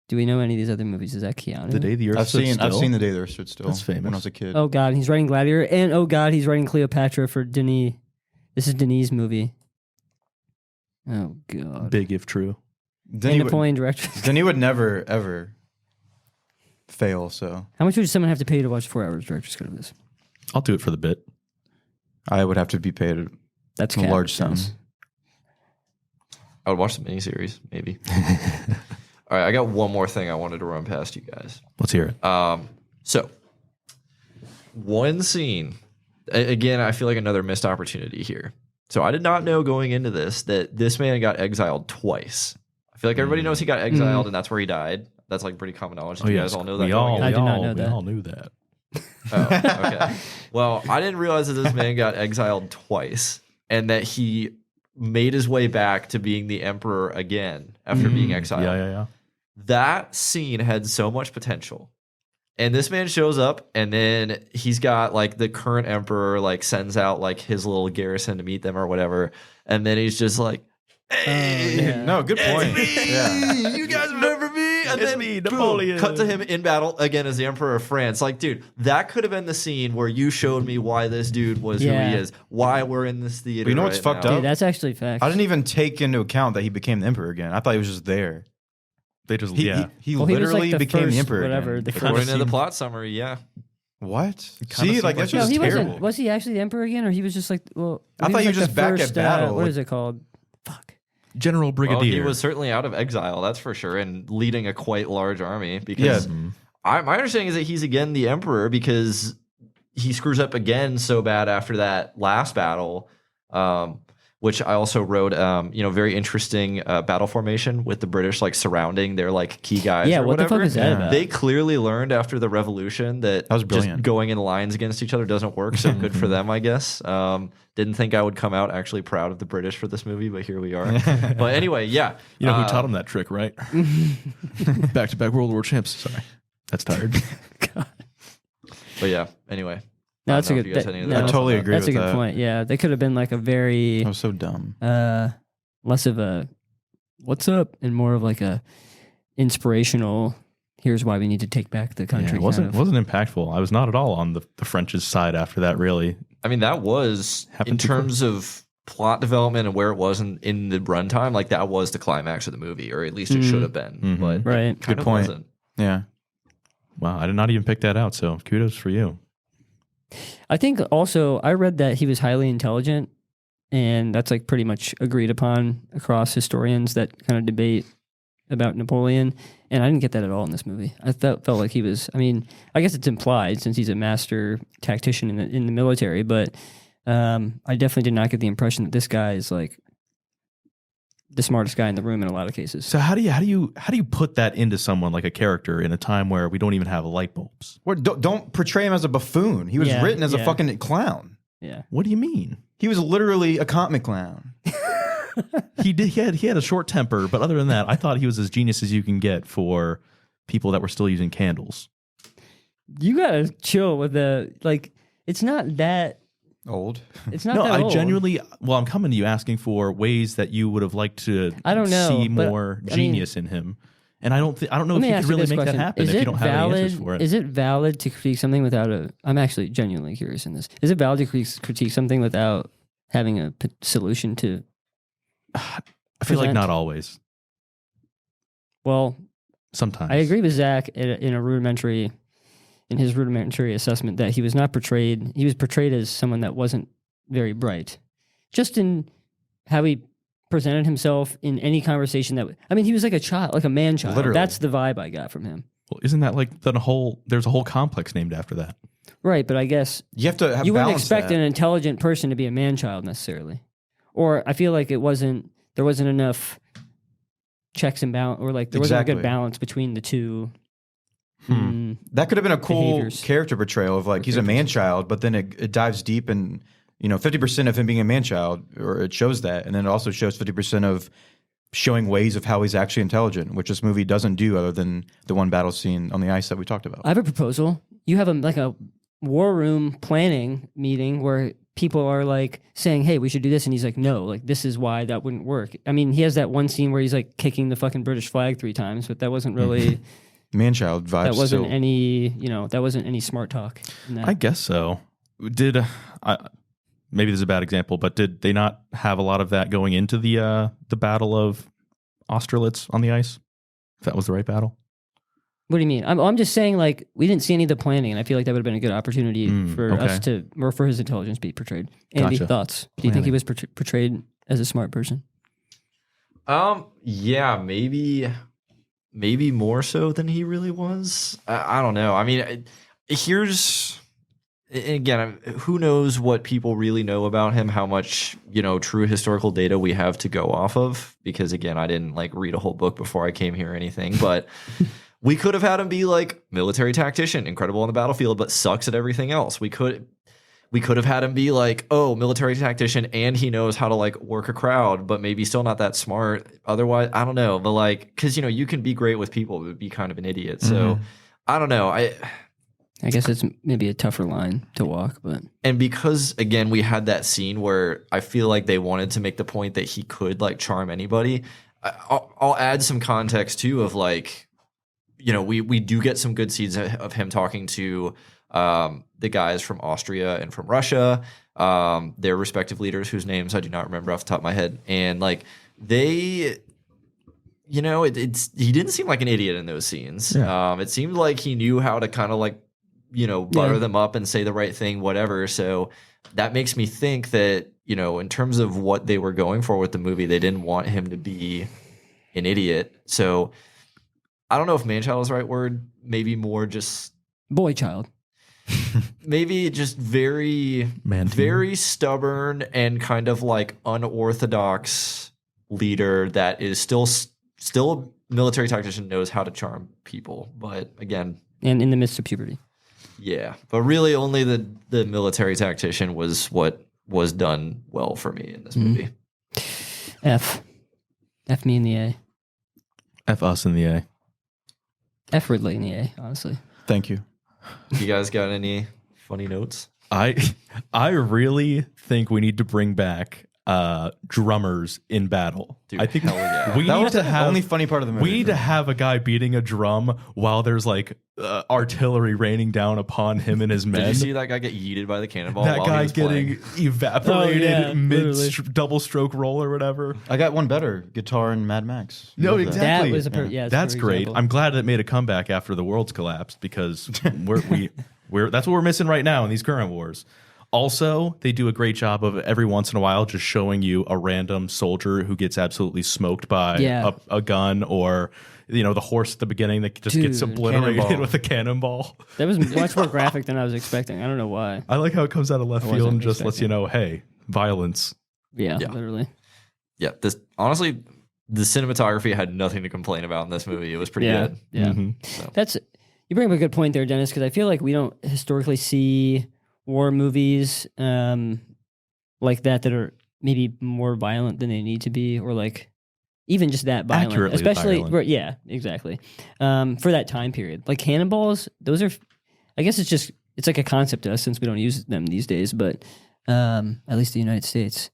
Do we know any of these other movies? Is that Keanu? The Day the Earth I've Stood seen Still. The Day the Earth Stood Still. That's famous. When I was a kid. Oh God, he's writing Gladiator, and oh God, he's writing Cleopatra for Denis. This is Denis' movie. Oh God. Big if true. Then And he Napoleon director. then he would never ever fail. So How much would someone have to pay to watch 4 hours director's cut of this? I'll do it for the bit. I would have to be paid That's a cap. large sum. I would watch the miniseries, maybe. All right, I got one more thing I wanted to run past you guys. Let's hear it. So, one scene. Again, I feel like another missed opportunity here. So, I did not know going into this that this man got exiled twice. I feel like everybody knows he got exiled and that's where he died. That's like pretty common knowledge. You guys all know that? We all, going in? I did not know we that. all knew that. Oh, okay. Well, I didn't realize that this man got exiled twice and that he made his way back to being the emperor again after being exiled. Yeah. That scene had so much potential. And this man shows up and then he's got like the current emperor like sends out like his little garrison to meet them or whatever. And then he's just like, hey, Yeah. No, good point. Yeah. you guys remember me? And It's then me, boom, Napoleon. cut to him in battle again as the emperor of France. Like, dude, that could have been the scene where you showed me why this dude was who Yeah. he is, why we're in this theater. But you know what's right fucked now. up? Dude, that's actually facts. I didn't even take into account that he became the emperor again. I thought he was just there. They just He yeah. he Well, he was, literally like, the became first the emperor. whatever, again. the It first- kinda According to the seemed- plot summary, yeah. What? kinda See, seemed like like that's it. No, just he terrible. wasn't. Was he actually the emperor again, or he was just like? Well, I thought he was like just the back at first, battle, what like- is it called? Fuck. General Well, Brigadier. he was certainly out of exile, that's for sure, and leading a quite large army. Because my understanding is that he's again the emperor because he screws up again so bad after that last battle, which I also wrote. Very interesting battle formation with the British like surrounding their like key guys. Yeah, or what the whatever. fuck is that Yeah. about? They clearly learned after the revolution that was just brilliant. going in lines against each other doesn't work. So good for them, I guess. Didn't think I would come out actually proud of the British for this movie, but here we are. But anyway, yeah. You know who taught him that trick, right? Back to back World War champs. Sorry. That's tired. But yeah, anyway. No, I that's don't a know if good. you guys that- had any no, thoughts I totally on that. agree That's a with good that. point. Yeah, they could have been like a very That was so dumb. less of a what's up and more of like a inspirational. Here's why we need to take back the country. Yeah, it wasn't kind of. impactful. I was not at all on the French's side after that, really. I mean, that was Happened in too quick. terms of plot development and where it was in the runtime, like that was the climax of the movie, or at least it should have been. But Right. kind Good of point. wasn't. Yeah. Wow, I did not even pick that out. So kudos for you. I think also I read that he was highly intelligent, and that's like pretty much agreed upon across historians that kind of debate about Napoleon. And I didn't get that at all in this movie. I felt like he was. I mean, I guess it's implied since he's a master tactician in the military, but I definitely did not get the impression that this guy is like the smartest guy in the room in a lot of cases. So how do you put that into someone like a character in a time where we don't even have light bulbs? Don't portray him as a buffoon. He was written as a fucking clown. Yeah. What do you mean? He was literally a comic clown. He had a short temper, but other than that, I thought he was as genius as you can get for people that were still using candles. You gotta chill with it's not that Old. It's not No, that I old. genuinely. Well, I'm coming to you asking for ways that you would have liked to. I don't know, see but, more I mean- genius in him, and I don't know Let if me you ask could really this make that question. happen Is if you it don't have any answers for it. Is it valid to critique something without a? I'm actually genuinely curious in this. Is it valid to critique something without having a solution to? I feel like present? not always. Well, Sometimes I agree with Zach in his rudimentary assessment that he was not portrayed. He was portrayed as someone that wasn't very bright, just in how he presented himself in any conversation he was like a child, like a man child. Literally. That's the vibe I got from him. Well, isn't that like there's a whole complex named after that? Right, but I guess You have to have you wouldn't balance expect that. an intelligent person to be a man child necessarily, or I feel like there wasn't enough checks and balance, or like there wasn't a Exactly. good balance between the two. That could have been a cool Behaviors. character portrayal of like he's a man child, but then it dives deep and 50% of him being a man child, or it shows that, and then it also shows 50% of showing ways of how he's actually intelligent, which this movie doesn't do other than the one battle scene on the ice that we talked about. I have a proposal. You have a war room planning meeting where people are like saying, "Hey, we should do this," and he's like, "No, like this is why that wouldn't work." I mean, he has that one scene where he's like kicking the fucking British flag 3 times, but that wasn't really Man child vibes. that wasn't still. any smart talk. In that. I guess so. Maybe this is a bad example, but did they not have a lot of that going into the Battle of Austerlitz on the ice? If that was the right battle. What do you mean? I'm just saying, like, we didn't see any of the planning, and I feel like that would have been a good opportunity for okay. us to, or for his intelligence to be portrayed. Andy, Gotcha. thoughts? Do you think he was portrayed as a smart person? Yeah, maybe more so than he really was. I don't know. I mean, again, who knows what people really know about him, how much, true historical data we have to go off of, because again, I didn't like read a whole book before I came here or anything, but we could have had him be like military tactician, incredible on the battlefield, but sucks at everything else. We could have had him be like, oh, military tactician, and he knows how to like work a crowd, but maybe still not that smart. Otherwise, I don't know. But like, because you can be great with people, but be kind of an idiot. So I don't know. I guess it's maybe a tougher line to walk, but And because again, we had that scene where I feel like they wanted to make the point that he could like charm anybody. I'll add some context too of like, we do get some good scenes of him talking to the guys from Austria and from Russia, their respective leaders whose names I do not remember off the top of my head. And like they, he didn't seem like an idiot in those scenes. Yeah. It seemed like he knew how to kind of like, butter them up and say the right thing, whatever. So that makes me think that, in terms of what they were going for with the movie, they didn't want him to be an idiot. So I don't know if man-child is the right word. Maybe more just boy child. maybe just very stubborn and kind of like unorthodox leader that is still military tactician, knows how to charm people. But again, And in the midst of puberty. yeah, but really only the military tactician was what was done well for me in this movie. F me in the A. F us in the A. F Ridley in the A, honestly. Thank you. You guys got any funny notes? I really think we need to bring back drummers in battle. Dude, I think hell yeah. we That need was to the have only funny part of the movie. We need to have a guy beating a drum while there's like artillery raining down upon him and his men. Did you see that guy get yeeted by the cannonball? that while he guy was getting playing? evaporated Oh, yeah, mid literally. double stroke roll or whatever. I got one better. Guitar and Mad Max. No, Love that. exactly. That was a Yeah. it's That's a great. example. I'm glad it made a comeback after the world's collapsed because we're that's what we're missing right now in these current wars. Also, they do a great job of every once in a while just showing you a random soldier who gets absolutely smoked by a gun, or the horse at the beginning that just gets Dude, obliterated cannonball. with a cannonball. That was much more graphic than I was expecting. I don't know why. I like how it comes out of left I field wasn't and just lets you expecting. know, hey, violence. Yeah, Yeah. literally. Yeah, this honestly, the cinematography had nothing to complain about in this movie. It was pretty good. Yeah. Mhm. That's you bring up a good point there, Dennis, because I feel like we don't historically see war movies like that are maybe more violent than they need to be, or like even just that violent. Accurately Especially, violent. yeah, exactly. For that time period, like cannonballs, those are. I guess it's like a concept to us since we don't use them these days, but at least the United States.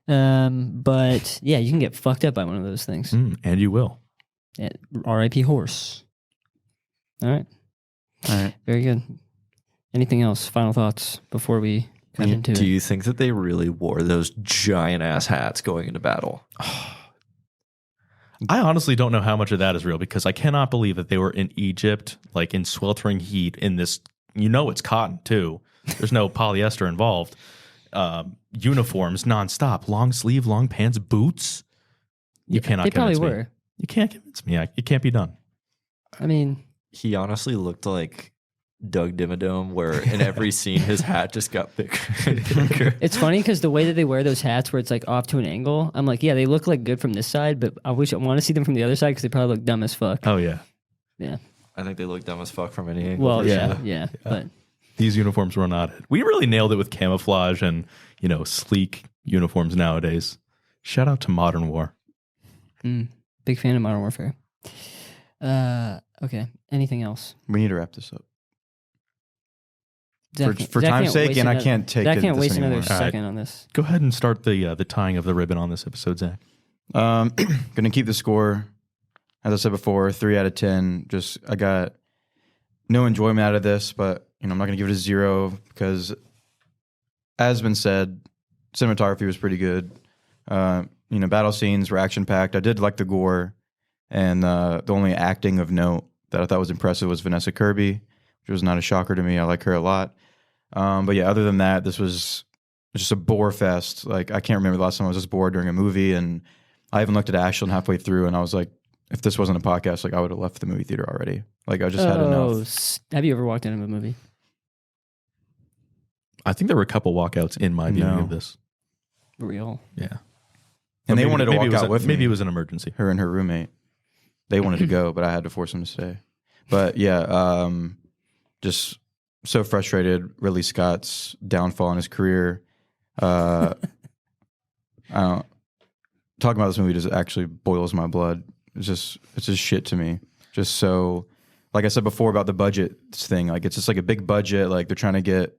But yeah, you can get fucked up by one of those things. And you will. Yeah, R.I.P. horse. All right. Very good. Anything else? Final thoughts before we cut into it? Do you think that they really wore those giant ass hats going into battle? I honestly don't know how much of that is real because I cannot believe that they were in Egypt, like in sweltering heat in this, it's cotton too. There's no polyester involved. Uniforms nonstop, long sleeve, long pants, boots. You cannot They probably convince me. were. You can't convince me. It can't be done. I mean, He honestly looked like Doug Dimmadome, where in every scene his hat just got bigger and bigger. it's funny because the way that they wear those hats where it's like off to an angle, I'm like, yeah, they look like good from this side, but I want to see them from the other side because they probably look dumb as fuck. Oh yeah. Yeah. I think they look dumb as fuck from any angle. Well, for yeah, sure. yeah. But These uniforms were not it. We really nailed it with camouflage and, sleek uniforms nowadays. Shout out to Modern War. big fan of Modern Warfare. Okay. Anything else? We need to wrap this up. Zach For Zach time's can't sake, waste and I another- can't take Zach it can't this waste anymore. another second on this. Go ahead and start the tying of the ribbon on this episode, Zach. Gonna keep the score. As I said before, 3 out of 10. Just I got no enjoyment out of this, but I'm not gonna give it a 0 because, as been said, cinematography was pretty good. Battle scenes were action packed. I did like the gore, and the only acting of note that I thought was impressive was Vanessa Kirby, which was not a shocker to me. I like her a lot. But yeah, other than that, this was just a bore fest. Like, I can't remember the last time I was just bored during a movie, and I even looked at Ashlyn halfway through, and I was like, if this wasn't a podcast, like I would have left the movie theater already. Like, I just had enough. Have you ever walked into a movie? I think there were a couple walkouts in my viewing No. of this. Were we all? Yeah. And they Maybe- wanted to maybe walk it was out with me. Maybe it was an emergency. Her and her roommate. They wanted to go, but I had to force them to stay. But yeah, just so frustrated. Ridley Scott's downfall in his career. I don't, talking about this movie just actually boils my blood. It's just shit to me. Just so, like I said before about the budget thing, like it's just like a big budget. Like they're trying to get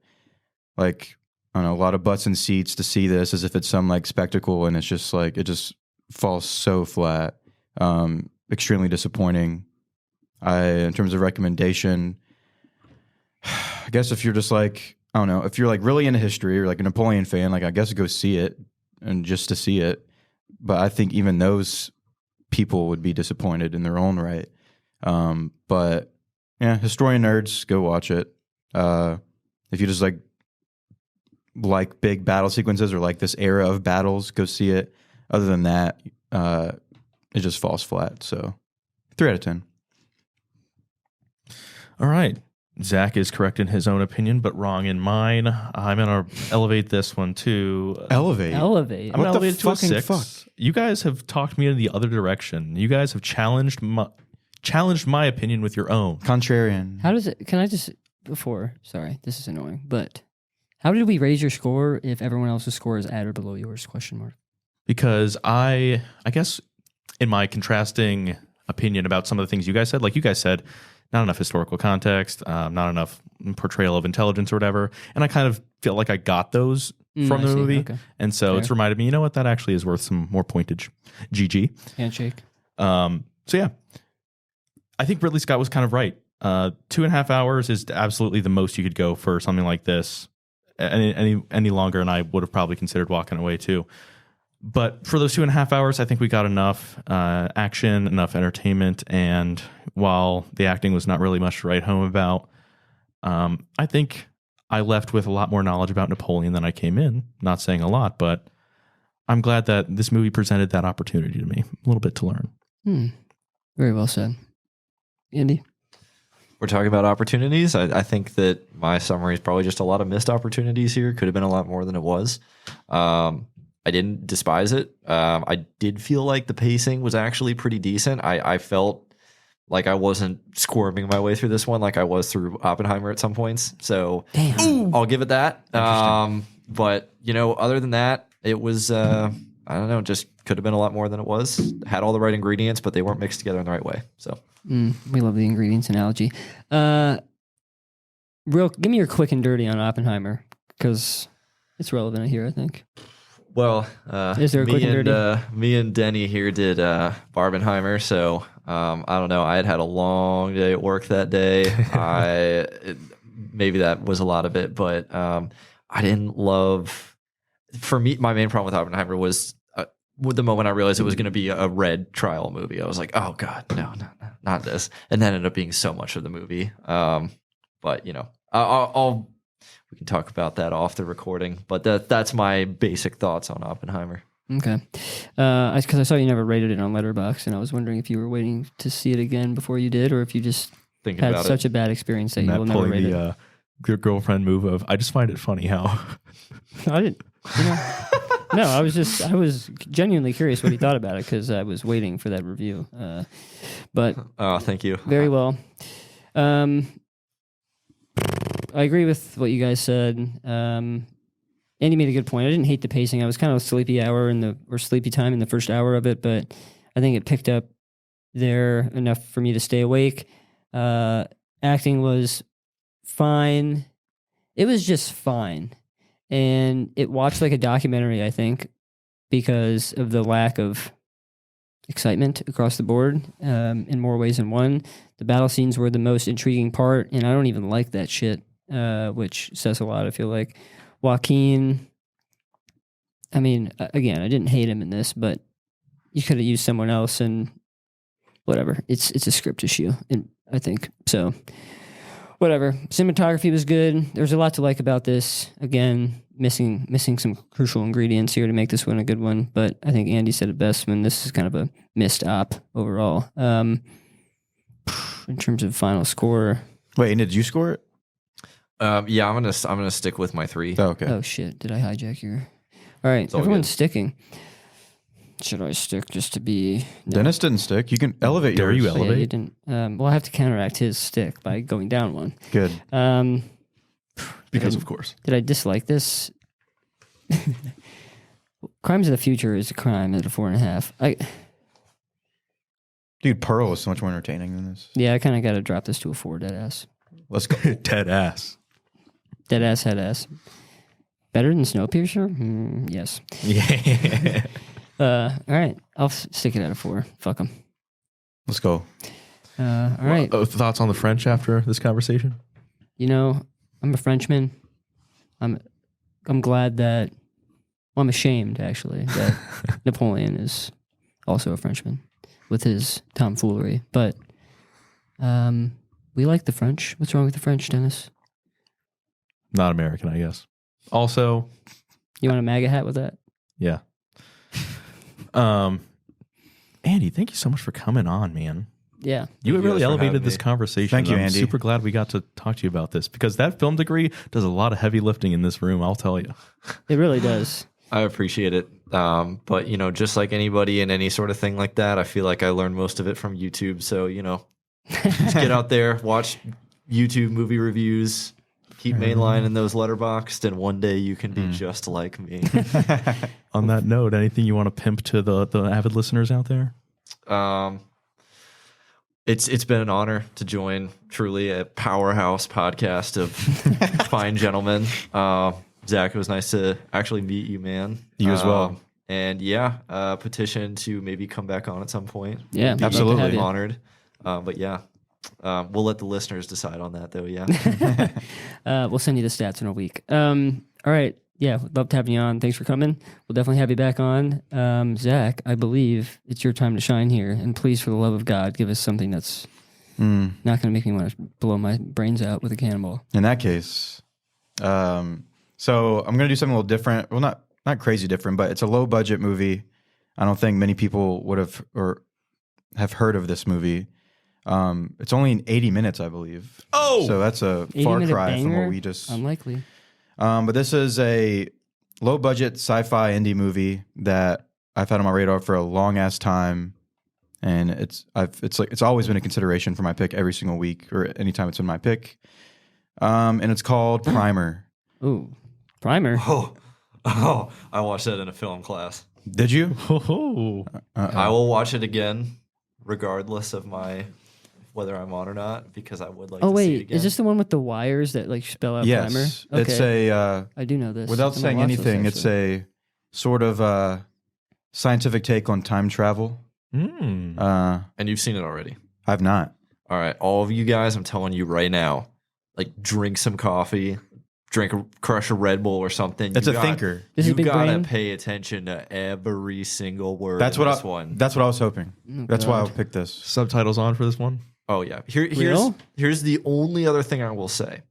like, I don't know, a lot of butts and seats to see this as if it's some like spectacle, and it's just like, it just falls so flat. Extremely disappointing. In terms of recommendation, I guess if you're just like, I don't know, if you're like really into history or like a Napoleon fan, like I guess go see it and just to see it. But I think even those people would be disappointed in their own right. But yeah, historian nerds, go watch it. If you just like big battle sequences or like this era of battles, go see it. Other than that, it just falls flat. So 3 out of 10. All right. Zach is correct in his own opinion, but wrong in mine. I'm going to elevate this one to... Elevate. I'm going What to the elevate it to a fucking 6. fuck? You guys have talked me in the other direction. You guys have challenged my opinion with your own. Contrarian. How does it? Can I just Sorry, this is annoying. But how did we raise your score if everyone else's score is at or below yours? Question mark. Because I guess in my contrasting opinion about some of the things you guys said, like you guys said, not enough historical context, not enough portrayal of intelligence or whatever. And I kind of feel like I got those from I the see. movie. Okay. And so it's Fair. reminded me, you know what, that actually is worth some more pointage. GG. Handshake. So yeah, I think Ridley Scott was kind of right. 2.5 hours is absolutely the most you could go for something like this. Any longer, and I would have probably considered walking away too. But for those 2.5 hours, I think we got enough action, enough entertainment, and while the acting was not really much to write home about, I think I left with a lot more knowledge about Napoleon than I came in. Not saying a lot, but I'm glad that this movie presented that opportunity to me, a little bit to learn. Very well said. Andy? We're talking about opportunities. I think that my summary is probably just a lot of missed opportunities here. Could have been a lot more than it was. I didn't despise it. I did feel like the pacing was actually pretty decent. I felt like I wasn't squirming my way through this one like I was through Oppenheimer at some points. So I'll give it that. But, you know, other than that, it was, I don't know, just could have been a lot more than it was. Had all the right ingredients, but they weren't mixed together in the right way. So we love the ingredients analogy. Give me your quick and dirty on Oppenheimer, because it's relevant here, I think. Well, Is there a quick and dirty? Me and Denny here did Barbenheimer, so I don't know. I had a long day at work that day. Maybe that was a lot of it, but I didn't love. For me, my main problem with Oppenheimer was with the moment I realized it was going to be a red trial movie. I was like, oh god, no, not this, and that ended up being so much of the movie. But you know, we can talk about that off the recording, but that's my basic thoughts on Oppenheimer. Okay. Because I saw you never rated it on Letterboxd, and I was wondering if you were waiting to see it again before you did, or if you just had such a bad experience that you will never rate it. Your girlfriend move of, I just find it funny how. I didn't, no, I was genuinely curious what he thought about it, because I was waiting for that review. But oh, thank you. Very well. I agree with what you guys said. Andy made a good point. I didn't hate the pacing. I was kind of a sleepy time in the first hour of it, but I think it picked up there enough for me to stay awake. Acting was fine. It was just fine. And it watched like a documentary, I think, because of the lack of excitement across the board in more ways than one. The battle scenes were the most intriguing part, and I don't even like that shit, which says a lot, I feel like. Joaquin, I mean, again, I didn't hate him in this, but you could have used someone else, and whatever. It's a script issue, and I think. So, whatever. Cinematography was good. There's a lot to like about this. Again, missing some crucial ingredients here to make this one a good one, but I think Andy said it best when this is kind of a missed op overall. In terms of final score. Wait, and did you score it? Yeah, I'm gonna stick with my 3. Oh, okay. Oh shit! Did I hijack your? All right, everyone's sticking. Should I stick just to be? No. Dennis didn't stick. You can elevate yours. You Oh, elevate? yeah, you didn't. Well, I have to counteract his stick by going down one. Good. Because of course. Did I dislike this? Crimes of the Future is a crime at a 4.5. Dude, Pearl is so much more entertaining than this. Yeah, I kind of got to drop this to a 4. Dead ass. Let's go. Dead ass. Dead ass. Head ass. Better than Snowpiercer? Yes. Yeah. All right, I'll stick it at a 4. Fuck them. Let's go. All right. Thoughts on the French after this conversation? You know, I'm a Frenchman. I'm glad that. Well, I'm ashamed actually that Napoleon is also a Frenchman with his tomfoolery. But we like the French. What's wrong with the French, Dennis? Not American, I guess. Also, You want a MAGA hat with that? yeah. Andy, thank you so much for coming on, man. Yeah. You Thank you guys really for elevated having this me. conversation. Thank you, I'm Andy. super glad we got to talk to you about this, because that film degree does a lot of heavy lifting in this room, I'll tell you. It really does. I appreciate it. But, you know, just like anybody in any sort of thing like that, I feel like I learned most of it from YouTube. So, you know, just get out there, watch YouTube movie reviews, keep mainlining those Letterboxd, and one day you can be just like me. On that note, anything you want to pimp to the avid listeners out there? It's been an honor to join truly a powerhouse podcast of fine gentlemen. Zach, it was nice to actually meet you, man. You as well. And yeah, petition to maybe come back on at some point. Yeah, Be absolutely. honored. But yeah, we'll let the listeners decide on that, though. Yeah. We'll send you the stats in a week. All right. Yeah, loved having you on. Thanks for coming. We'll definitely have you back on. Zach, I believe it's your time to shine here. And please, for the love of God, give us something that's not going to make me want to blow my brains out with a cannonball. In that case, so I'm going to do something a little different. Well, not crazy different, but it's a low budget movie. I don't think many people would have or have heard of this movie. It's only in 80 minutes, I believe. Oh! So that's a far 80-minute cry from banger? what we just... Unlikely. But this is a low budget sci-fi indie movie that I've had on my radar for a long ass time, and it's always been a consideration for my pick every single week or anytime it's in my pick. And it's called Primer. Ooh, Primer. Oh, I watched that in a film class. Did you? Oh, I will watch it again, regardless of whether I'm on or not, because I would like Oh to see it wait, again. is this the one with the wires that like spell out Yes. Primer? It's a I do know this. without I'm gonna saying watch this, anything, it's actually. a sort of scientific take on time travel. Mm. And you've seen it already. I've not. All right, all of you guys, I'm telling you right now, like drink some coffee, crush a Red Bull or something. It's a thinker. This is You big gotta brain? pay attention to every single word. That's in what this I. one. That's what I was hoping. Oh, That's why I God. picked this. Subtitles on for this one? Oh yeah. Real? Here's the only other thing I will say.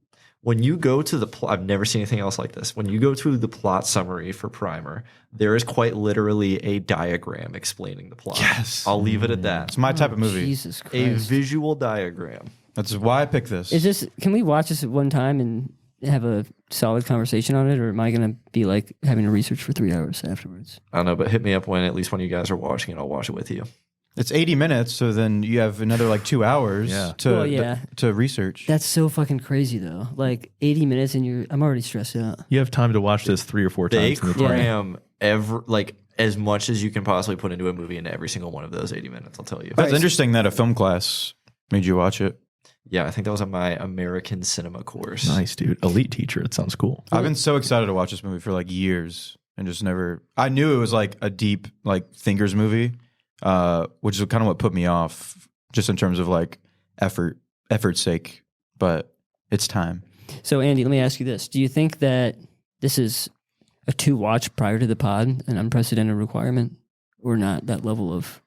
When you go to the plot, I've never seen anything else like this. When you go to the plot summary for Primer, there is quite literally a diagram explaining the plot. Yes. I'll leave it at that. It's my type of movie. Jesus A Christ. visual diagram. That's why I picked this. Is this? Can we watch this at one time and have a solid conversation on it, or am I going to be like having to research for 3 hours afterwards? I don't know, but hit me up when at least when you guys are watching it. I'll watch it with you. It's 80 minutes, so then you have another like 2 hours Yeah. to Well, yeah. to research. That's so fucking crazy though. Like 80 minutes and I'm already stressed out. You have time to watch this 3 or 4 They times in the cram as much as you can possibly put into a movie into every single one of those 80 minutes. I'll tell you. That's interesting that a film class made you watch it. Yeah, I think that was on my American cinema course. Nice, dude. Elite teacher. It sounds cool. I've been so excited to watch this movie for like years and just never. I knew it was like a deep like thinkers movie, which is kind of what put me off, just in terms of like effort's sake. But it's time. So Andy, let me ask you this: do you think that this is a 2-watch prior to the pod, an unprecedented requirement, or not that level of?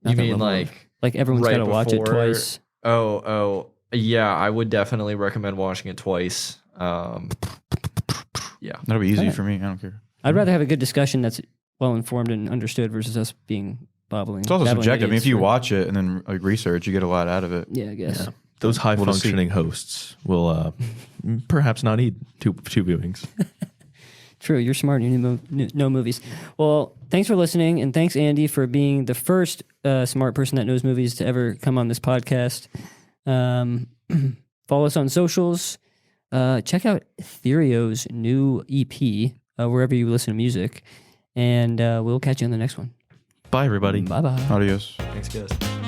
You not that mean level of- like everyone's right got to watch it before- twice? Oh, yeah. I would definitely recommend watching it twice. Yeah. That'll be easy Alright. for me. I don't care. I'd rather have a good discussion that's well informed and understood versus us being bobbling. It's also babbling subjective. I mean, if idiots you for- watch it and then like research, you get a lot out of it. yeah, I guess. Yeah. Those high We'll see. functioning hosts will perhaps not need two viewings. True, you're smart. You know movies. Well, thanks for listening, and thanks Andy for being the first smart person that knows movies to ever come on this podcast. Follow us on socials. Check out Theorio's new EP wherever you listen to music, and we'll catch you on the next one. Bye, everybody. Bye bye. Adios. Thanks, guys.